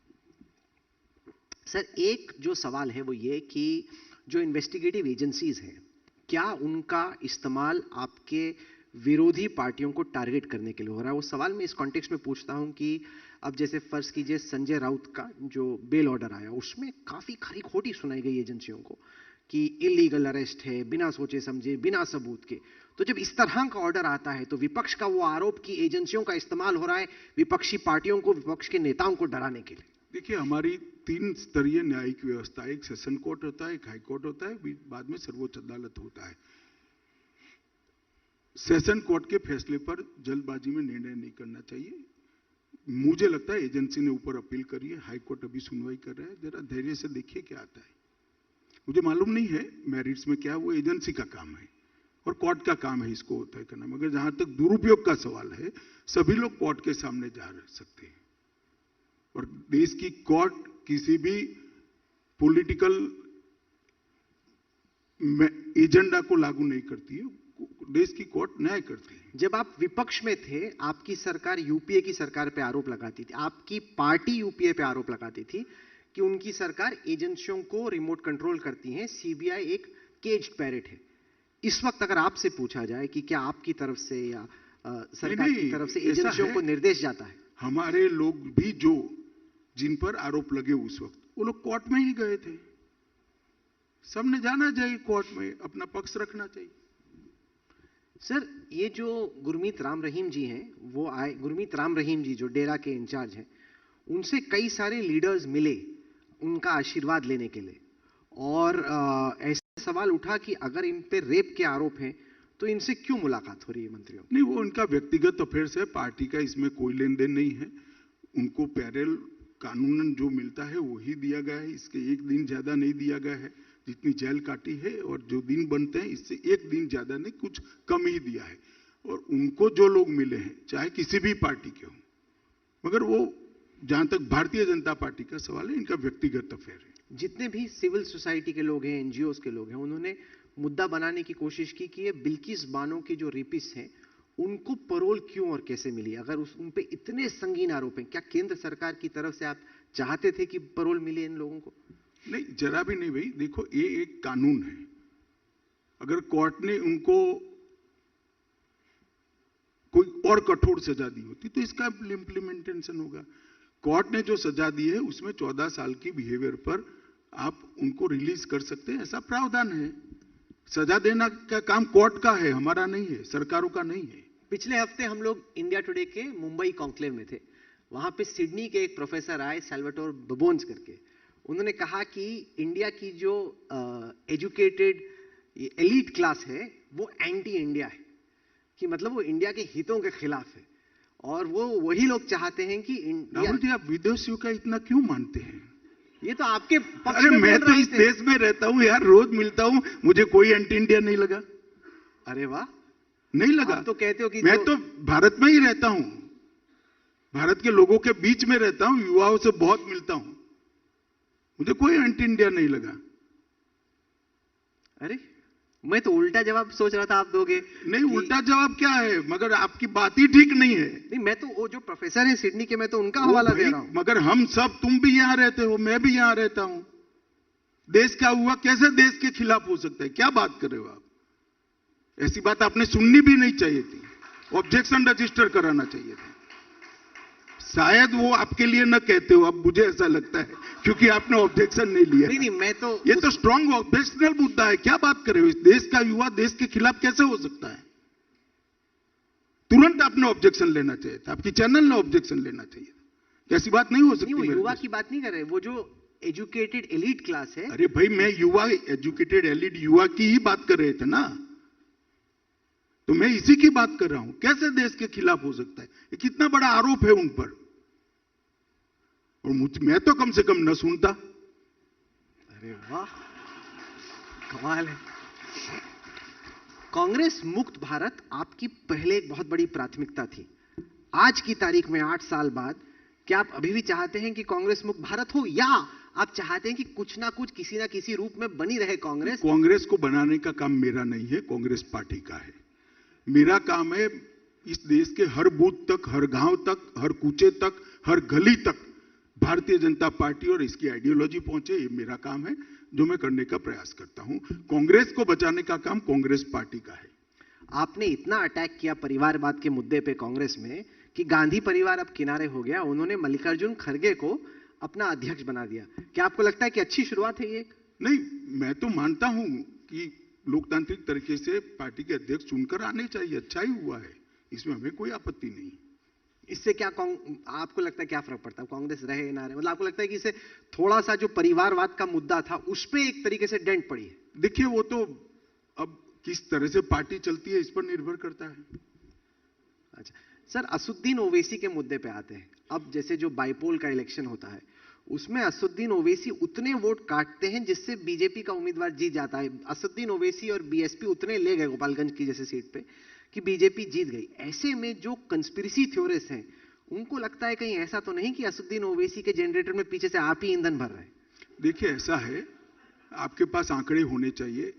सर, एक जो सवाल है वो ये कि जो इन्वेस्टिगेटिव एजेंसीज हैं, क्या उनका इस्तेमाल आपके विरोधी पार्टियों को टारगेट करने के लिए हो रहा है? वो सवाल मैं इस कॉन्टेक्स्ट में पूछता हूं कि अब जैसे फर्ज कीजिए संजय राउत का जो बेल ऑर्डर आया, उसमें काफी खरी खोटी सुनाई गई एजेंसियों को कि इलीगल अरेस्ट है, बिना सोचे समझे, बिना सबूत के। तो जब इस तरह का ऑर्डर आता है तो विपक्ष का वो आरोप कि एजेंसियों का इस्तेमाल हो रहा है विपक्षी पार्टियों को, विपक्ष के नेताओं को डराने के लिए। देखिए, हमारी 3 स्तरीय न्यायिक व्यवस्था है। एक सेशन कोर्ट होता है, एक हाई कोर्ट होता है, बाद में सर्वोच्च अदालत होता है। सेशन कोर्ट के फैसले पर जल्दबाजी में निर्णय नहीं करना चाहिए। मुझे लगता है एजेंसी ने ऊपर अपील करी है, हाई कोर्ट अभी सुनवाई कर रहा है। जरा धैर्य से देखिए क्या आता है। मुझे मालूम नहीं है मेरिट्स में क्या, वो एजेंसी का काम है और कोर्ट का काम है इसको तय करना। मगर जहां तक दुरुपयोग का सवाल है, सभी लोग कोर्ट के सामने जा सकते हैं और देश की कोर्ट किसी भी पॉलिटिकल एजेंडा को लागू नहीं करती है। देश की कोर्ट न्याय करती है। जब आप विपक्ष में थे, आपकी सरकार यूपीए की सरकार पे आरोप लगाती थी, आपकी पार्टी यूपीए पे आरोप लगाती थी कि उनकी सरकार एजेंसियों को रिमोट कंट्रोल करती है, सीबीआई एक केज्ड पैरेट है। इस वक्त अगर आपसे पूछा जाए कि क्या आपकी तरफ से या सरकार की तरफ से एजेंसियों को निर्देश जाता है? हमारे लोग भी जो जिन पर आरोप लगे उस वक्त वो लोग कोर्ट में ही गए थे। सबने जाना चाहिए, कोर्ट में अपना पक्ष रखना चाहिए। सर, ये जो गुरमीत राम रहीम जी हैं, वो आए, गुरमीत राम रहीम जी जो डेरा के इंचार्ज हैं, उनसे कई सारे लीडर्स मिले उनका आशीर्वाद लेने के लिए और ऐसा सवाल उठा कि अगर इन पे रेप के आरोप हैं तो इनसे क्यों मुलाकात हो रही है मंत्रियों? नहीं, वो उनका व्यक्तिगत अफेयर्स है, पार्टी का इसमें कोई लेन देन नहीं है। उनको पैरेल कानूनन जो मिलता है वही दिया गया है, इसके एक दिन ज्यादा नहीं दिया गया है। जितनी जेल काटी है और जो दिन बनते हैं इससे एक दिन ज्यादा नहीं, कुछ कम ही दिया है। और उनको जो लोग मिले हैं चाहे किसी भी पार्टी के हों, मगर वो जहां तक भारतीय जनता पार्टी का सवाल है, इनका व्यक्तिगत अफेयर है। जितने भी सिविल सोसाइटी के लोग हैं, एनजीओस के लोग हैं, उन्होंने मुद्दा बनाने की कोशिश की कि ये बिल्किस बानो की जो रेपिस्ट हैं उनको परोल क्यों और कैसे मिली? अगर उन पे इतने संगीन आरोप हैं, क्या केंद्र सरकार की तरफ से आप चाहते थे कि परोल मिले इन लोगों को? नहीं, जरा भी नहीं भाई। देखो, ये एक कानून है। अगर कोर्ट ने उनको कोई और कठोर सजा दी होती तो इसका इम्प्लीमेंटेशन होगा। कोर्ट ने जो सजा दी है उसमें 14 साल की बिहेवियर पर आप उनको रिलीज कर सकते हैं, ऐसा प्रावधान है। सजा देना का काम कोर्ट का है, हमारा नहीं है, सरकारों का नहीं है। पिछले हफ्ते हम लोग इंडिया टुडे के मुंबई कॉन्क्लेव में थे। वहां पे सिडनी के एक प्रोफेसर आए, सैल्वाटोर बबोन्स करके। उन्होंने कहा कि इंडिया की जो एजुकेटेड एलीट क्लास है वो एंटी इंडिया है, कि मतलब वो इंडिया के हितों के खिलाफ है और वो वही लोग चाहते हैं कि राहुल जी, आप विदेशियों का इतना क्यों मानते हैं? ये तो आपके पक्ष अरे में मैं तो इस देश में रहता हूं यार, रोज मिलता हूं, मुझे कोई एंटी इंडिया नहीं लगा। अरे वाह, नहीं लगा। आप तो कहते हो कि मैं तो भारत में ही रहता हूं, भारत के लोगों के बीच में रहता हूं, युवाओं से बहुत मिलता हूं, मुझे कोई एंटी इंडिया नहीं लगा। अरे मैं तो उल्टा जवाब सोच रहा था आप दोगे। नहीं, उल्टा जवाब क्या है? मगर आपकी बात ही ठीक नहीं है। नहीं, मैं तो वो जो प्रोफेसर है सिडनी के, मैं तो उनका हवाला दे रहा हूं। मगर हम सब, तुम भी यहां रहते हो, मैं भी यहां रहता हूं। देश का हुआ कैसे देश के खिलाफ हो सकता है? क्या बात कर रहे हो आप? ऐसी बात आपने सुननी भी नहीं चाहिए थी, ऑब्जेक्शन रजिस्टर कराना चाहिए था। शायद वो आपके लिए न कहते हो, अब मुझे ऐसा लगता है, क्योंकि आपने ऑब्जेक्शन नहीं लिया। नहीं, मैं तो ये तो स्ट्रॉन्ग ऑब्जेक्शनल मुद्दा है। क्या बात कर रहे हो? इस देश का युवा देश के खिलाफ कैसे हो सकता है? तुरंत आपने ऑब्जेक्शन लेना चाहिए था, आपकी चैनल ने ऑब्जेक्शन लेना चाहिए था। ऐसी बात नहीं हो सकती। नहीं, वो युवा की बात नहीं कर रहे, वो जो एजुकेटेड एलीट क्लास है। अरे भाई, मैं युवा, एजुकेटेड एलीट युवा की ही बात कर रहे थे ना, तो मैं इसी की बात कर रहा हूं। कैसे देश के खिलाफ हो सकता है? ये कितना बड़ा आरोप है उन पर, और मैं तो कम से कम न सुनता। अरे वाह, कमाल है। कांग्रेस मुक्त भारत आपकी पहले एक बहुत बड़ी प्राथमिकता थी। आज की तारीख में 8 साल बाद क्या आप अभी भी चाहते हैं कि कांग्रेस मुक्त भारत हो, या आप चाहते हैं कि कुछ ना कुछ किसी ना किसी रूप में बनी रहे कांग्रेस? कांग्रेस को बनाने का काम मेरा नहीं है, कांग्रेस पार्टी का है। मेरा काम है इस देश के हर बूथ तक, हर गांव तक, हर कूचे तक, हर गली तक भारतीय जनता पार्टी और इसकी आइडियोलॉजी पहुंचे। ये मेरा काम है जो मैं करने का प्रयास करता हूं। कांग्रेस को बचाने का काम कांग्रेस पार्टी का है। आपने इतना अटैक किया परिवारवाद के मुद्दे पे कांग्रेस में कि गांधी परिवार अब किनारे हो गया। उन्होंने मल्लिकार्जुन खड़गे को अपना अध्यक्ष बना दिया। क्या आपको लगता है कि अच्छी शुरुआत है ये? नहीं, मैं तो मानता हूं कि लोकतांत्रिक तरीके से पार्टी के अध्यक्ष चुनकर आने चाहिए, अच्छा ही हुआ है, इसमें हमें कोई आपत्ति नहीं। इससे क्या आपको लगता है क्या फर्क पड़ता है, कांग्रेस रहे ना रहे? मतलब आपको लगता है कि इससे थोड़ा सा जो परिवारवाद का मुद्दा था उस पर एक तरीके से डेंट पड़ी है? देखिए, वो तो अब किस तरह से पार्टी चलती है इस पर निर्भर करता है। अच्छा सर, असुद्दीन ओवैसी के मुद्दे पे आते हैं। अब जैसे जो बाइपोल का इलेक्शन होता है उसमें असुद्दीन ओवैसी उतने वोट काटते हैं जिससे बीजेपी का उम्मीदवार जीत जाता है। असुद्दीन ओवैसी और बीएसपी उतने ले गए गोपालगंज की जैसे सीट पे कि बीजेपी जीत गई। ऐसे में जो कंस्पिरेसी थ्योरिस्ट हैं उनको लगता है कहीं ऐसा तो नहीं कि असुद्दीन ओवैसी के जनरेटर में पीछे से आप ही ईंधन भर रहे हैं? देखिए, ऐसा है, आपके पास आंकड़े होने चाहिए।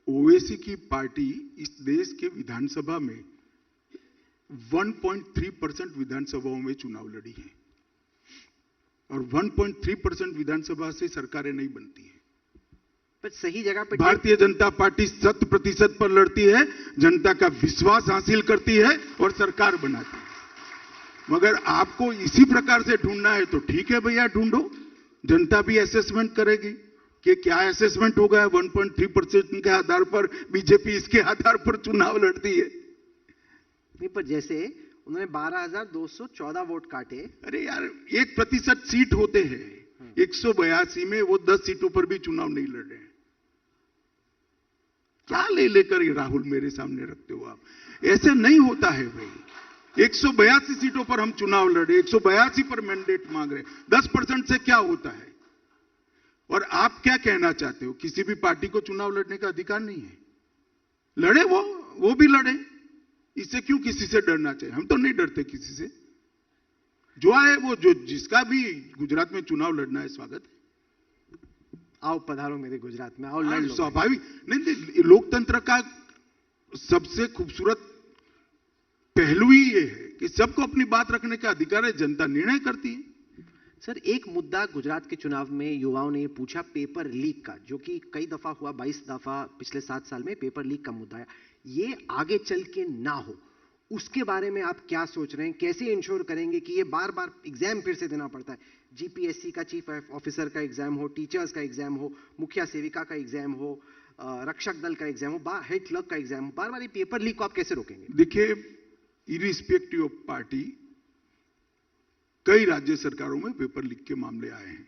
ओवैसी की पार्टी इस देश के विधानसभा में 1.3% विधानसभाओं में चुनाव लड़ी है और 1.3% विधानसभा से सरकारें नहीं बनती है। पर सही जगह पे भारतीय जनता पार्टी 100% पर लड़ती है, जनता का विश्वास हासिल करती है और सरकार बनाती है। मगर आपको इसी प्रकार से ढूंढना है तो ठीक है भैया, ढूंढो, जनता भी असेसमेंट करेगी कि क्या असेसमेंट होगा। 1.3% के आधार पर बीजेपी इसके आधार पर चुनाव लड़ती है। नहीं, पर जैसे उन्होंने 12,214 वोट काटे। अरे यार, 1% सीट होते हैं, 182 में वो 10 सीटों पर भी चुनाव नहीं लड़ रहे हैं। क्या ले लेकर ये राहुल मेरे सामने रखते हो आप? ऐसे नहीं होता है भाई। 182 सीटों पर हम चुनाव लड़े, 182 पर मैंडेट मांग रहे, 10% से क्या होता है? और आप क्या कहना चाहते हो? किसी भी पार्टी को चुनाव लड़ने का अधिकार नहीं है? लड़े वो भी लड़े, इससे क्यों किसी से डरना चाहिए? हम तो नहीं डरते किसी से। जो आए वो, जो जिसका भी गुजरात में चुनाव लड़ना है, स्वागत है। आओ पधारो मेरे गुजरात में, आओ लड़ लो। स्वाभाविक नहीं, लोकतंत्र का सबसे खूबसूरत पहलू ही ये है कि सबको अपनी बात रखने का अधिकार है, जनता निर्णय करती है। सर, एक मुद्दा गुजरात के चुनाव में युवाओं ने ये पूछा पेपर लीक का, जो कि कई दफा हुआ, 22 दफा पिछले 7 साल में पेपर लीक का मुद्दा है। ये आगे चल के ना हो, उसके बारे में आप क्या सोच रहे हैं? कैसे इंश्योर करेंगे कि ये बार बार एग्जाम फिर से देना पड़ता है? जीपीएससी का चीफ ऑफिसर का एग्जाम हो, टीचर्स का एग्जाम हो, मुखिया सेविका का एग्जाम हो, रक्षक दल का एग्जाम हो, हेड क्लर्क का एग्जाम हो, बार बार ये पेपर लीक को आप कैसे रोकेंगे? देखिए, इरिस्पेक्टिव ऑफ पार्टी कई राज्य सरकारों में पेपर लीक के मामले आए हैं।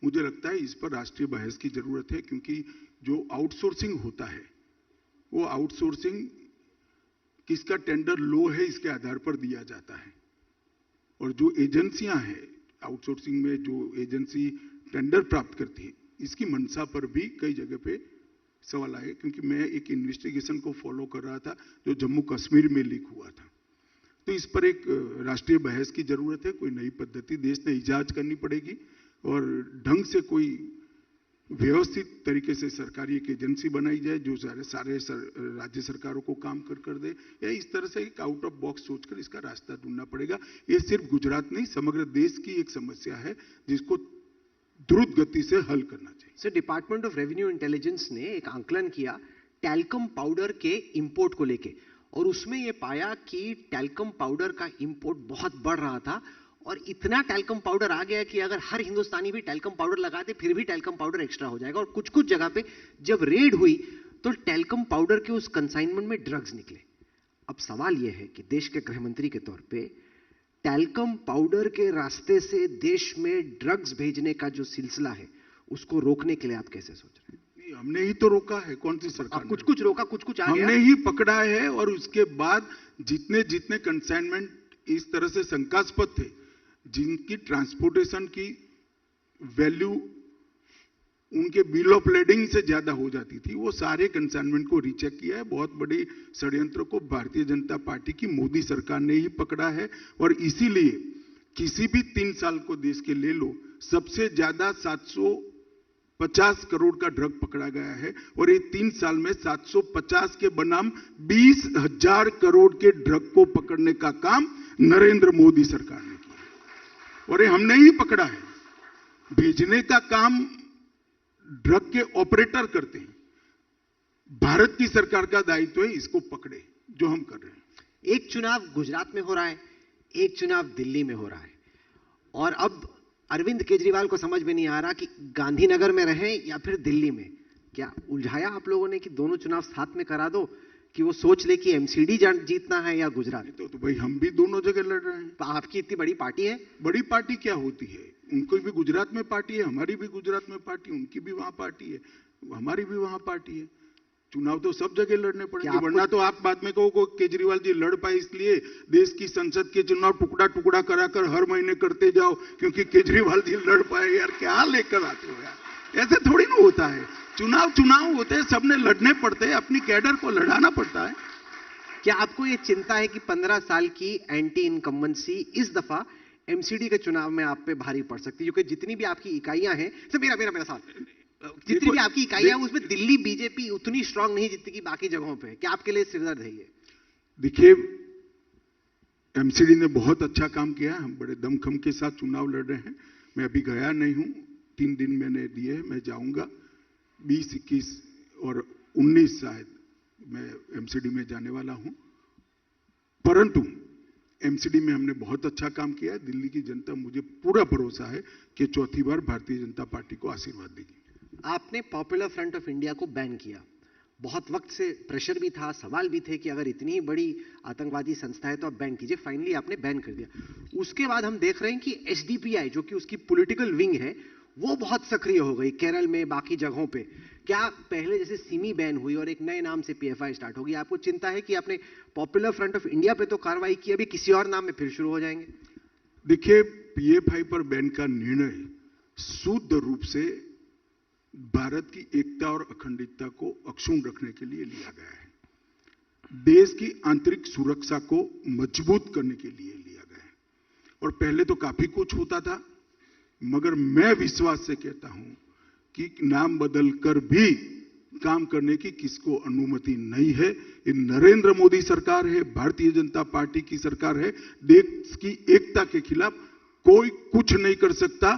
मुझे लगता है इस पर राष्ट्रीय बहस की जरूरत है, क्योंकि जो आउटसोर्सिंग होता है वो आउटसोर्सिंग किसका टेंडर लो है इसके आधार पर दिया जाता है, और जो एजेंसियां हैं आउटसोर्सिंग में, जो एजेंसी टेंडर प्राप्त करती है, इसकी मंशा पर भी कई जगह पे सवाल आए। क्योंकि मैं एक इन्वेस्टिगेशन को फॉलो कर रहा था जो जम्मू कश्मीर में लीक हुआ था, तो इस पर एक राष्ट्रीय बहस की जरूरत है। कोई नई पद्धति देश ने इजाद करनी पड़ेगी और ढंग से कोई व्यवस्थित तरीके से सरकारी एक एजेंसी बनाई जाए जो सारे राज्य सरकारों को काम कर दे, या इस तरह से एक आउट ऑफ बॉक्स सोचकर इसका रास्ता ढूंढना पड़ेगा। ये सिर्फ गुजरात नहीं, समग्र देश की एक समस्या है जिसको द्रुत गति से हल करना चाहिए। Sir, department of revenue intelligence ने एक आंकलन किया टैल्कम पाउडर के इंपोर्ट को लेके, और उसमें यह पाया कि टैल्कम पाउडर का इंपोर्ट बहुत बढ़ रहा था, और इतना टैल्कम पाउडर आ गया कि अगर हर हिंदुस्तानी भी टैल्कम पाउडर लगा दे फिर भी टैल्कम पाउडर एक्स्ट्रा हो जाएगा। और कुछ कुछ जगह पे जब रेड हुई तो टैल्कम पाउडर के उस कंसाइनमेंट में ड्रग्स निकले। अब सवाल यह है कि देश के गृह मंत्री के तौर पे टैल्कम पाउडर के रास्ते से देश में ड्रग्स भेजने का जो सिलसिला है उसको रोकने के लिए आप कैसे सोच रहे हैं? हमने ही तो रोका है, कौन सी सरकार? कुछ कुछ रोका, कुछ कुछ आ गया, हमने ही पकड़ा है। और उसके बाद जितने जितने कंसाइनमेंट इस तरह से शंकास्पद थे, जिनकी ट्रांसपोर्टेशन की वैल्यू उनके बिल ऑफ लेडिंग से ज्यादा हो जाती थी, वो सारे कंसाइनमेंट को रीचेक किया है। बहुत बड़ी षड्यंत्र को भारतीय जनता पार्टी की मोदी सरकार ने ही पकड़ा है, और इसीलिए किसी भी 3 साल को देश के ले लो, सबसे ज्यादा 750 करोड़ का ड्रग पकड़ा गया है, और ये 3 साल में 750 के बनाम 20,000 करोड़ के ड्रग को पकड़ने का काम नरेंद्र मोदी सरकार ने किया, और ये हमने ही पकड़ा है। भेजने का काम ड्रग के ऑपरेटर करते हैं, भारत की सरकार का दायित्व है इसको पकड़े, जो हम कर रहे हैं। एक चुनाव गुजरात में हो रहा है, एक चुनाव दिल्ली में हो रहा है, और अब अरविंद केजरीवाल को समझ में नहीं आ रहा कि गांधीनगर में रहें या फिर दिल्ली में। क्या उलझाया आप लोगों ने कि दोनों चुनाव साथ में करा दो, कि वो सोच ले कि एमसीडी जीतना है या गुजरात? तो भाई हम भी दोनों जगह लड़ रहे हैं। तो आपकी इतनी बड़ी पार्टी है। बड़ी पार्टी क्या होती है? उनको भी गुजरात में पार्टी है, हमारी भी गुजरात में पार्टी, उनकी भी वहां पार्टी है, हमारी भी वहां पार्टी है। चुनाव तो सब जगह लड़ने पड़ेंगे, वरना तो आप बाद में कहो केजरीवाल जी लड़ पाए इसलिए देश की संसद के चुनाव टुकड़ा टुकड़ा कराकर हर महीने करते जाओ क्योंकि केजरीवाल जी लड़ पाए। यार क्या लेकर आते हो यार, ऐसे थोड़ी ना होता है। चुनाव होते हैं, सबने लड़ने पड़ते हैं, अपनी कैडर को लड़ाना पड़ता है। क्या आपको यह चिंता है कि 15 साल की एंटी इनकम्बेंसी इस दफा एमसीडी के चुनाव में आप पे भारी पड़ सकती है? क्योंकि जितनी भी आपकी इकाइयां हैं, सब मेरा साथ, जितनी भी आपकी इकाइयां उसमें दिल्ली बीजेपी उतनी स्ट्रांग नहीं जितनी की बाकी जगहों पे। क्या आपके लिए सिरदर्द है ये? देखिए, एमसीडी ने बहुत अच्छा काम किया, हम बड़े दमखम के साथ चुनाव लड़ रहे हैं। मैं अभी गया नहीं हूं, 3 दिन मैंने दिए, मैं जाऊंगा 20, 21 और 19 शायद मैं एमसीडी में जाने वाला हूं। परंतु एमसीडी में हमने बहुत अच्छा काम किया है। दिल्ली की जनता, मुझे पूरा भरोसा है कि चौथी बार भारतीय जनता पार्टी को आशीर्वाद देगी। आपने पॉपुलर फ्रंट ऑफ इंडिया को बैन किया, बहुत वक्त से प्रेशर भी था, सवाल भी थे कि अगर इतनी ही बड़ी आतंकवादी संस्था है तो आप बैन कीजिए। फाइनली आपने बैन कर दिया। उसके बाद हम देख रहे हैं कि एसडीपीआई जो कि उसकी पॉलिटिकल विंग है वो बहुत सक्रिय हो गई केरल में, बाकी जगहों पे। क्या पहले जैसे सिमी बैन हुई और एक नए नाम से पीएफआई स्टार्ट होगी, आपको चिंता है कि आपने पॉपुलर फ्रंट ऑफ इंडिया पे तो कार्रवाई की, अभी किसी और नाम में फिर शुरू हो जाएंगे? देखिए, पीएफआई पर बैन का निर्णय शुद्ध रूप से भारत की एकता और अखंडता को अक्षुण्ण रखने के लिए लिया गया है। देश की आंतरिक सुरक्षा को मजबूत करने के लिए लिया गया है। और पहले तो काफी कुछ होता था, मगर मैं विश्वास से कहता हूं कि नाम बदलकर भी काम करने की किसको अनुमति नहीं है। ये नरेंद्र मोदी सरकार है, भारतीय जनता पार्टी की सरकार है। देश की एकता के खिलाफ कोई कुछ नहीं कर सकता,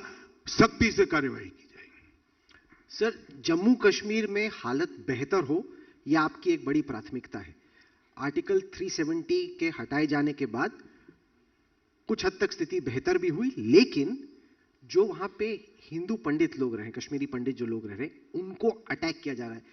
सख्ती से कार्यवाही की जाएगी। सर, जम्मू कश्मीर में हालत बेहतर हो यह आपकी एक बड़ी प्राथमिकता है। आर्टिकल 370 के हटाए जाने के बाद कुछ हद तक स्थिति बेहतर भी हुई, लेकिन जो वहां पे हिंदू पंडित लोग रहे, कश्मीरी पंडित जो लोग रह रहे, उनको अटैक किया जा रहा है,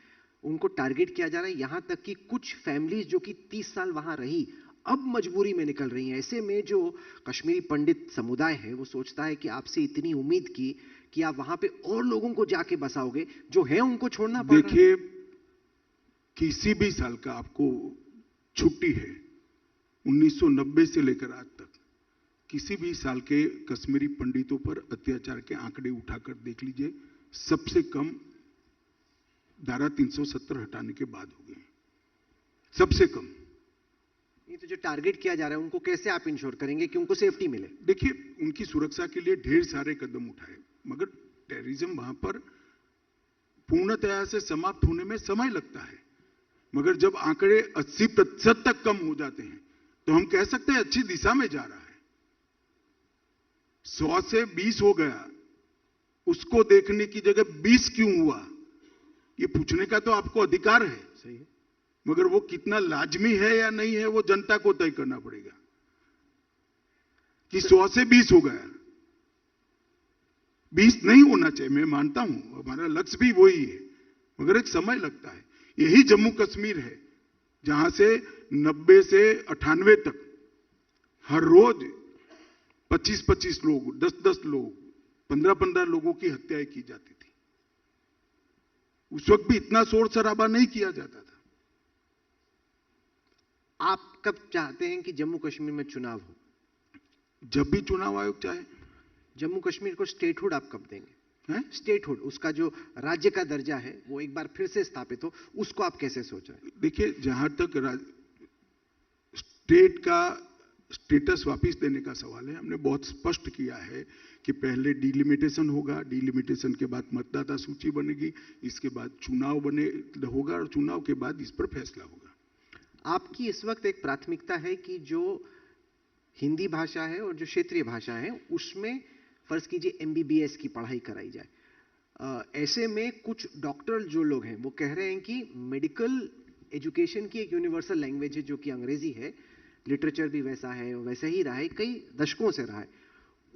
उनको टारगेट किया जा रहा है। यहां तक कि कुछ फैमिलीज जो कि 30 साल वहां रही अब मजबूरी में निकल रही हैं। ऐसे में जो कश्मीरी पंडित समुदाय है वो सोचता है कि आपसे इतनी उम्मीद की कि आप वहां पे और लोगों को जाके बसाओगे, जो है उनको छोड़ना पड़ रहा है। देखिए, किसी भी साल का आपको छुट्टी है, 1990 से लेकर आज तक किसी भी साल के कश्मीरी पंडितों पर अत्याचार के आंकड़े उठाकर देख लीजिए, सबसे कम धारा 370 हटाने के बाद हो गए, सबसे कम। ये तो जो टारगेट किया जा रहा है उनको कैसे आप इंश्योर करेंगे कि उनको सेफ्टी मिले? देखिए, उनकी सुरक्षा के लिए ढेर सारे कदम उठाए, मगर टेररिज्म वहां पर पूर्णतया से समाप्त होने में समय लगता है। मगर जब आंकड़े 80% तक कम हो जाते हैं तो हम कह सकते हैं अच्छी दिशा में जा रहा है। 100 से 20 हो गया, उसको देखने की जगह 20 क्यों हुआ, ये पूछने का तो आपको अधिकार है। सही है, मगर वो कितना लाजमी है या नहीं है वो जनता को तय करना पड़ेगा कि 100 से 20 हो गया। 20 नहीं होना चाहिए, मैं मानता हूं, हमारा लक्ष्य भी वही है, मगर एक समय लगता है। यही जम्मू कश्मीर है जहां से 90 से 98 तक हर रोज 25-25 लोग, 10-10 लोग, 15-15 लोगों की हत्याएं की जाती थी। उस वक्त भी इतना शोर शराबा नहीं किया जाता था। आप कब चाहते हैं कि जम्मू कश्मीर में चुनाव हो? जब भी चुनाव आयोग चाहे। जम्मू कश्मीर को स्टेटहुड आप कब देंगे? स्टेटहुड, उसका जो राज्य का दर्जा है वो एक बार फिर से स्थापित हो, उसको आप कैसे सोच रहे हैं? देखिए, जहां तक स्टेट का स्टेटस वापस देने का सवाल है, हमने बहुत स्पष्ट किया है कि पहले डिलिमिटेशन होगा, डिलिमिटेशन के बाद मतदाता सूची बनेगी, इसके बाद चुनाव होगा और चुनाव के बाद इस पर फैसला होगा। आपकी इस वक्त एक प्राथमिकता है कि जो हिंदी भाषा है और जो क्षेत्रीय भाषा है उसमें फर्ज कीजिए एमबीबीएस की पढ़ाई कराई जाए। ऐसे में कुछ डॉक्टर जो लोग हैं वो कह रहे हैं कि मेडिकल एजुकेशन की एक यूनिवर्सल लैंग्वेज है जो कि अंग्रेजी है, लिटरेचर भी वैसा है, वैसे ही रहा है, कई दशकों से रहा है,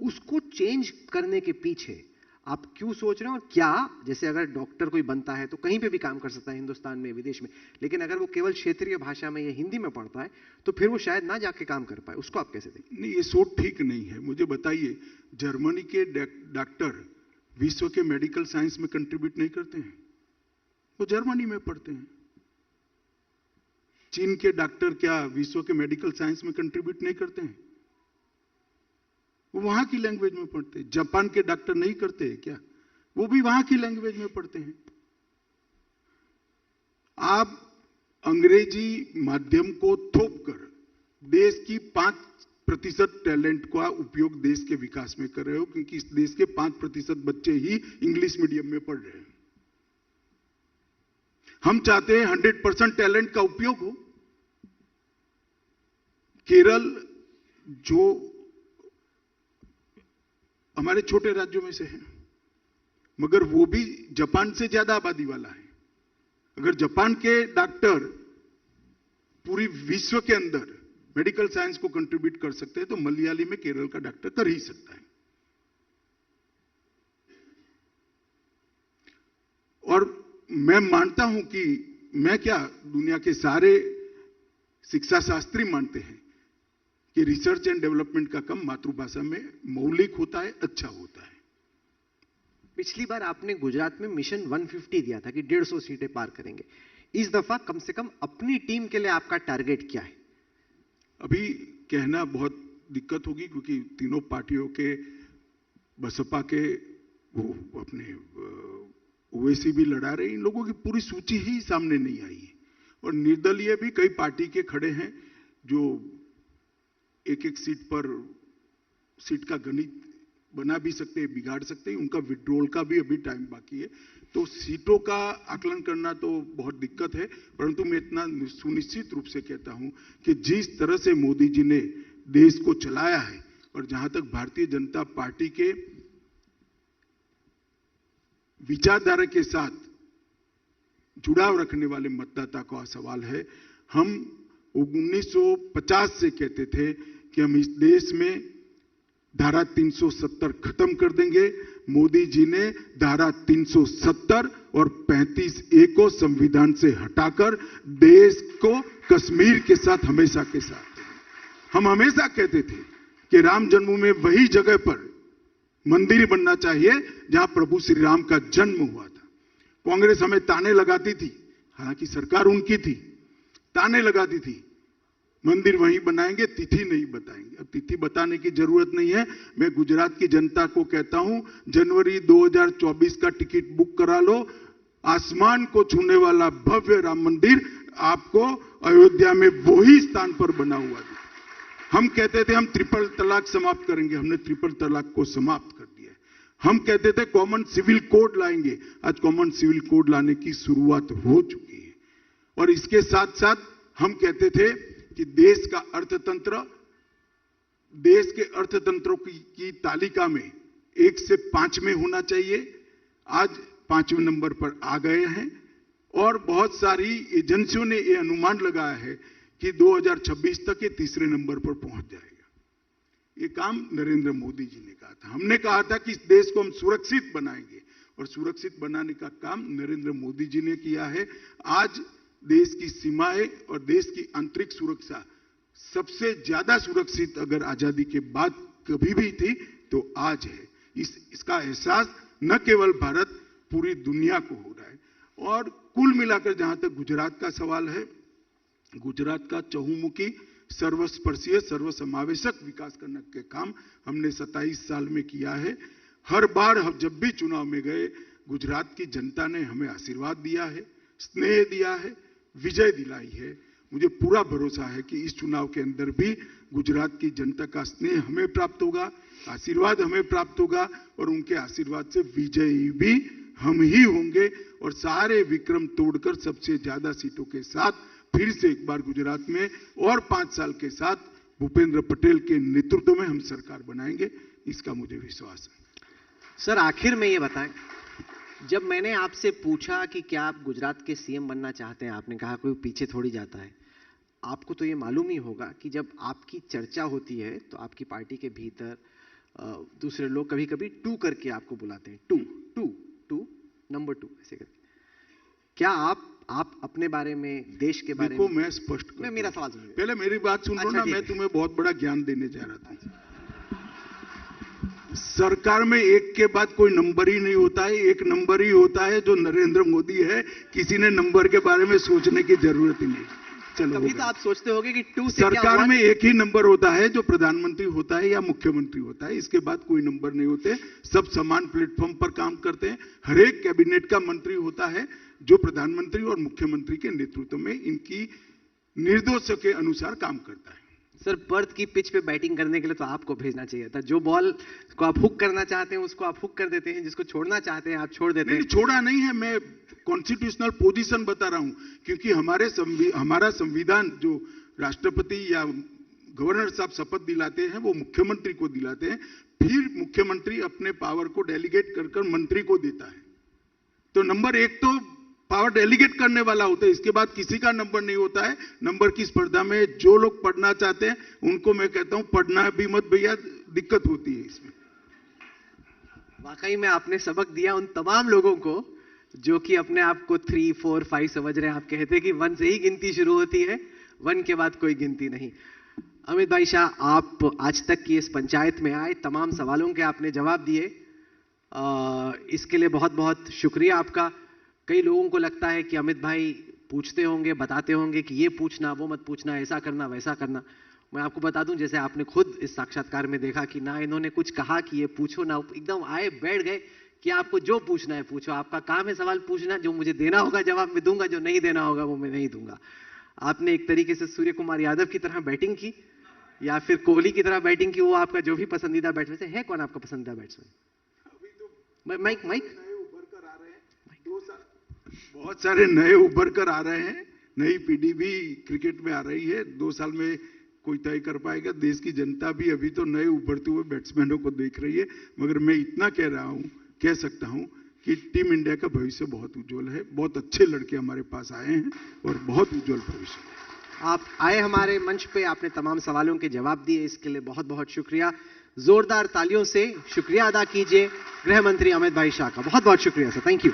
उसको चेंज करने के पीछे आप क्यों सोच रहे हैं? और क्या, जैसे अगर डॉक्टर कोई बनता है तो कहीं पे भी काम कर सकता है, हिंदुस्तान में, विदेश में, लेकिन अगर वो केवल क्षेत्रीय भाषा में या हिंदी में पढ़ता है तो फिर वो शायद ना जाके काम कर पाए, उसको आप कैसे देखते हैं? नहीं, ये सोच ठीक नहीं है। मुझे बताइए, जर्मनी के डॉक्टर विश्व के मेडिकल साइंस में कंट्रीब्यूट नहीं करते हैं? वो जर्मनी में पढ़ते हैं। चीन के डॉक्टर क्या विश्व के मेडिकल साइंस में कंट्रीब्यूट नहीं करते हैं? वो वहां की लैंग्वेज में पढ़ते हैं। जापान के डॉक्टर नहीं करते हैं क्या? वो भी वहां की लैंग्वेज में पढ़ते हैं। आप अंग्रेजी माध्यम को थोप कर देश की 5% टैलेंट का उपयोग देश के विकास में कर रहे हो, क्योंकि इस देश के 5% बच्चे ही इंग्लिश मीडियम में पढ़ रहे हैं। हम चाहते हैं 100% टैलेंट का उपयोग हो। केरल जो हमारे छोटे राज्यों में से है, मगर वो भी जापान से ज्यादा आबादी वाला है। अगर जापान के डॉक्टर पूरी विश्व के अंदर मेडिकल साइंस को कंट्रीब्यूट कर सकते हैं तो मलयाली में केरल का डॉक्टर कर ही सकता है। और मैं मानता हूं कि मैं क्या, दुनिया के सारे शिक्षा शास्त्री मानते हैं कि रिसर्च एंड डेवलपमेंट का काम मातृभाषा में मौलिक होता है, अच्छा होता है। पिछली बार आपने गुजरात में मिशन 150 दिया था कि 150 सीटें पार करेंगे। इस दफा कम से कम अपनी टीम के लिए आपका टारगेट क्या है? अभी कहना बहुत दिक्कत होगी, क्योंकि तीनों पार्टियों के, बसपा के वो अपने ओवैसी भी लड़ा रहे, इन लोगों की पूरी सूची ही सामने नहीं आई है। और निर्दलीय भी कई पार्टी के खड़े हैं जो एक एक सीट का गणित बना भी सकते हैं, बिगाड़ सकते हैं। उनका विड्रॉल का भी अभी टाइम बाकी है। तो सीटों का आकलन करना तो बहुत दिक्कत है, परंतु मैं इतना सुनिश्चित रूप से कहता हूं कि जिस तरह से मोदी जी ने देश को चलाया है, और जहां तक भारतीय जनता पार्टी के विचारधारा के साथ जुड़ाव रखने वाले मतदाता का सवाल है, हम 1950 से कहते थे कि हम इस देश में धारा 370 खत्म कर देंगे। मोदी जी ने धारा 370 और 35A को संविधान से हटाकर देश को कश्मीर के साथ हमेशा के साथ, हम हमेशा कहते थे कि राम जन्मभूमि में वही जगह पर मंदिर बनना चाहिए जहां प्रभु श्री राम का जन्म हुआ था। कांग्रेस हमें ताने लगाती थी, हालांकि सरकार उनकी थी, ताने लगाती थी मंदिर वहीं बनाएंगे, तिथि नहीं बताएंगे। अब तिथि बताने की जरूरत नहीं है। मैं गुजरात की जनता को कहता हूं, जनवरी 2024 का टिकट बुक करा लो। आसमान को छूने वाला भव्य राम मंदिर आपको अयोध्या में वही स्थान पर बना हुआ है। हम कहते थे हम ट्रिपल तलाक समाप्त करेंगे, हमने ट्रिपल तलाक को समाप्त कर दिया। हम कहते थे कॉमन सिविल कोड लाएंगे, आज कॉमन सिविल कोड लाने की शुरुआत हो चुकी है। और इसके साथ साथ हम कहते थे कि देश का अर्थतंत्र, देश के अर्थतंत्रों की तालिका में 1 से 5 में होना चाहिए। आज 5वें नंबर पर आ गए हैं, और बहुत सारी एजेंसियों ने यह अनुमान लगाया है कि 2026 तक ये 3रे नंबर पर पहुंच जाएगा। ये काम नरेंद्र मोदी जी ने कहा था। हमने कहा था कि इस देश को हम सुरक्षित बनाएंगे, और सुरक्षित बनाने का काम नरेंद्र मोदी जी ने किया है। आज देश की सीमाएं और देश की आंतरिक सुरक्षा सबसे ज्यादा सुरक्षित अगर आजादी के बाद कभी भी थी तो आज है। इसका एहसास न केवल भारत, पूरी दुनिया को हो रहा है। और कुल मिलाकर जहां तक गुजरात का सवाल है, गुजरात का चहुमुखी, सर्वस्पर्शीय, सर्वसमावेशक विकास करने के काम हमने 27 साल में किया है। हर बार हम जब भी चुनाव में गए, गुजरात की जनता ने हमें आशीर्वाद दिया है, स्नेह दिया है, विजय दिलाई है। मुझे पूरा भरोसा है कि इस चुनाव के अंदर भी गुजरात की जनता का स्नेह हमें प्राप्त होगा, आशीर्वाद हमें प्राप्त होगा, और उनके आशीर्वाद से विजयी भी हम ही होंगे। और सारे विक्रम तोड़कर सबसे ज्यादा सीटों के साथ फिर से एक बार गुजरात में और 5 साल के साथ भूपेंद्र पटेल के नेतृत्व में हम सरकार बनाएंगे, इसका मुझे विश्वास है। सर, आखिर में ये बताएं, जब मैंने आपसे पूछा कि क्या आप गुजरात के सीएम बनना चाहते हैं, आपने कहा कोई पीछे थोड़ी जाता है। आपको तो ये मालूम ही होगा कि जब आपकी चर्चा होती है तो आपकी पार्टी के भीतर दूसरे लोग कभी कभी टू करके आपको बुलाते हैं, टू टू टू नंबर 2 ऐसे करके। क्या आप अपने बारे में, देश के बारे में? देखो, मैं स्पष्ट मैं मेरा सवाल सुनिए, पहले मेरी बात सुन लो। अच्छा, ना, मैं तुम्हें बहुत बड़ा ज्ञान देने जा रहा था। सरकार में एक के बाद कोई नंबर ही नहीं होता है, एक नंबर ही होता है जो नरेंद्र मोदी है। किसी ने नंबर के बारे में सोचने की जरूरत ही नहीं। चलो, कभी तो आप सोचते होंगे कि 2 से क्या सरकार में एक ही नंबर होता है जो प्रधानमंत्री होता है या मुख्यमंत्री होता है। इसके बाद कोई नंबर नहीं होते। सब समान प्लेटफॉर्म पर काम करते हैं। हर एक कैबिनेट का मंत्री होता है जो प्रधानमंत्री और मुख्यमंत्री के नेतृत्व में इनकी निर्देशों के अनुसार काम करता है। सर, पर्थ की पिच पे बैटिंग करने के लिए तो आपको भेजना चाहिए था। जो बॉल को आप हुक करना चाहते हैं उसको आप हुक कर देते हैं, जिसको छोड़ना चाहते हैं आप छोड़ देते हैं। छोड़ा नहीं है, मैं कॉन्स्टिट्यूशनल पोजीशन बता रहा हूं। क्योंकि हमारा संविधान जो राष्ट्रपति या गवर्नर साहब शपथ दिलाते हैं वो मुख्यमंत्री को दिलाते हैं। फिर मुख्यमंत्री अपने पावर को डेलीगेट कर मंत्री को देता है। तो नंबर 1 तो पावर डेलीगेट करने वाला होता है। इसके बाद किसी का नंबर नहीं होता है। नंबर की स्पर्धा में जो लोग पढ़ना चाहते हैं उनको मैं कहता हूं पढ़ना भी मत भैया, दिक्कत होती है इसमें। वाकई में आपने सबक दिया उन तमाम लोगों को जो कि अपने आप को 3, 4, 5 समझ रहे हैं। आप कहते हैं कि 1 से ही गिनती शुरू होती है, 1 के बाद कोई गिनती नहीं। अमित भाई शाह, आप आज तक की इस पंचायत में आए, तमाम सवालों के आपने जवाब दिए, इसके लिए बहुत बहुत शुक्रिया आपका। कई लोगों को लगता है कि अमित भाई पूछते होंगे, बताते होंगे कि ये पूछना, वो मत पूछना, ऐसा करना, वैसा करना। मैं आपको बता दूं, जैसे आपने खुद इस साक्षात्कार में देखा कि ना इन्होंने कुछ कहा कि ये पूछो, ना एकदम आए बैठ गए कि आपको जो पूछना है पूछो। आपका काम है सवाल पूछना, जो मुझे देना होगा जवाब मैं दूंगा, जो नहीं देना होगा वो मैं नहीं दूंगा। आपने एक तरीके से सूर्य कुमार यादव की तरह बैटिंग की या फिर कोहली की तरह बैटिंग की। वो आपका जो भी पसंदीदा बैट्समैन है, कौन आपका पसंदीदा बैट्समैन? माइक बहुत सारे नए उभर कर आ रहे हैं। नई पीढ़ी भी क्रिकेट में आ रही है। 2 साल में कोई तय कर पाएगा। देश की जनता भी अभी तो नए उभरते हुए बैट्समैनों को देख रही है। मगर मैं इतना कह सकता हूं कि टीम इंडिया का भविष्य बहुत उज्जवल है। बहुत अच्छे लड़के हमारे पास आए हैं और बहुत उज्जवल भविष्य। आप आए हमारे मंच पे, आपने तमाम सवालों के जवाब दिए, इसके लिए बहुत बहुत शुक्रिया। जोरदार तालियों से शुक्रिया अदा कीजिए गृह मंत्री अमित भाई शाह का। बहुत बहुत शुक्रिया सर, थैंक यू।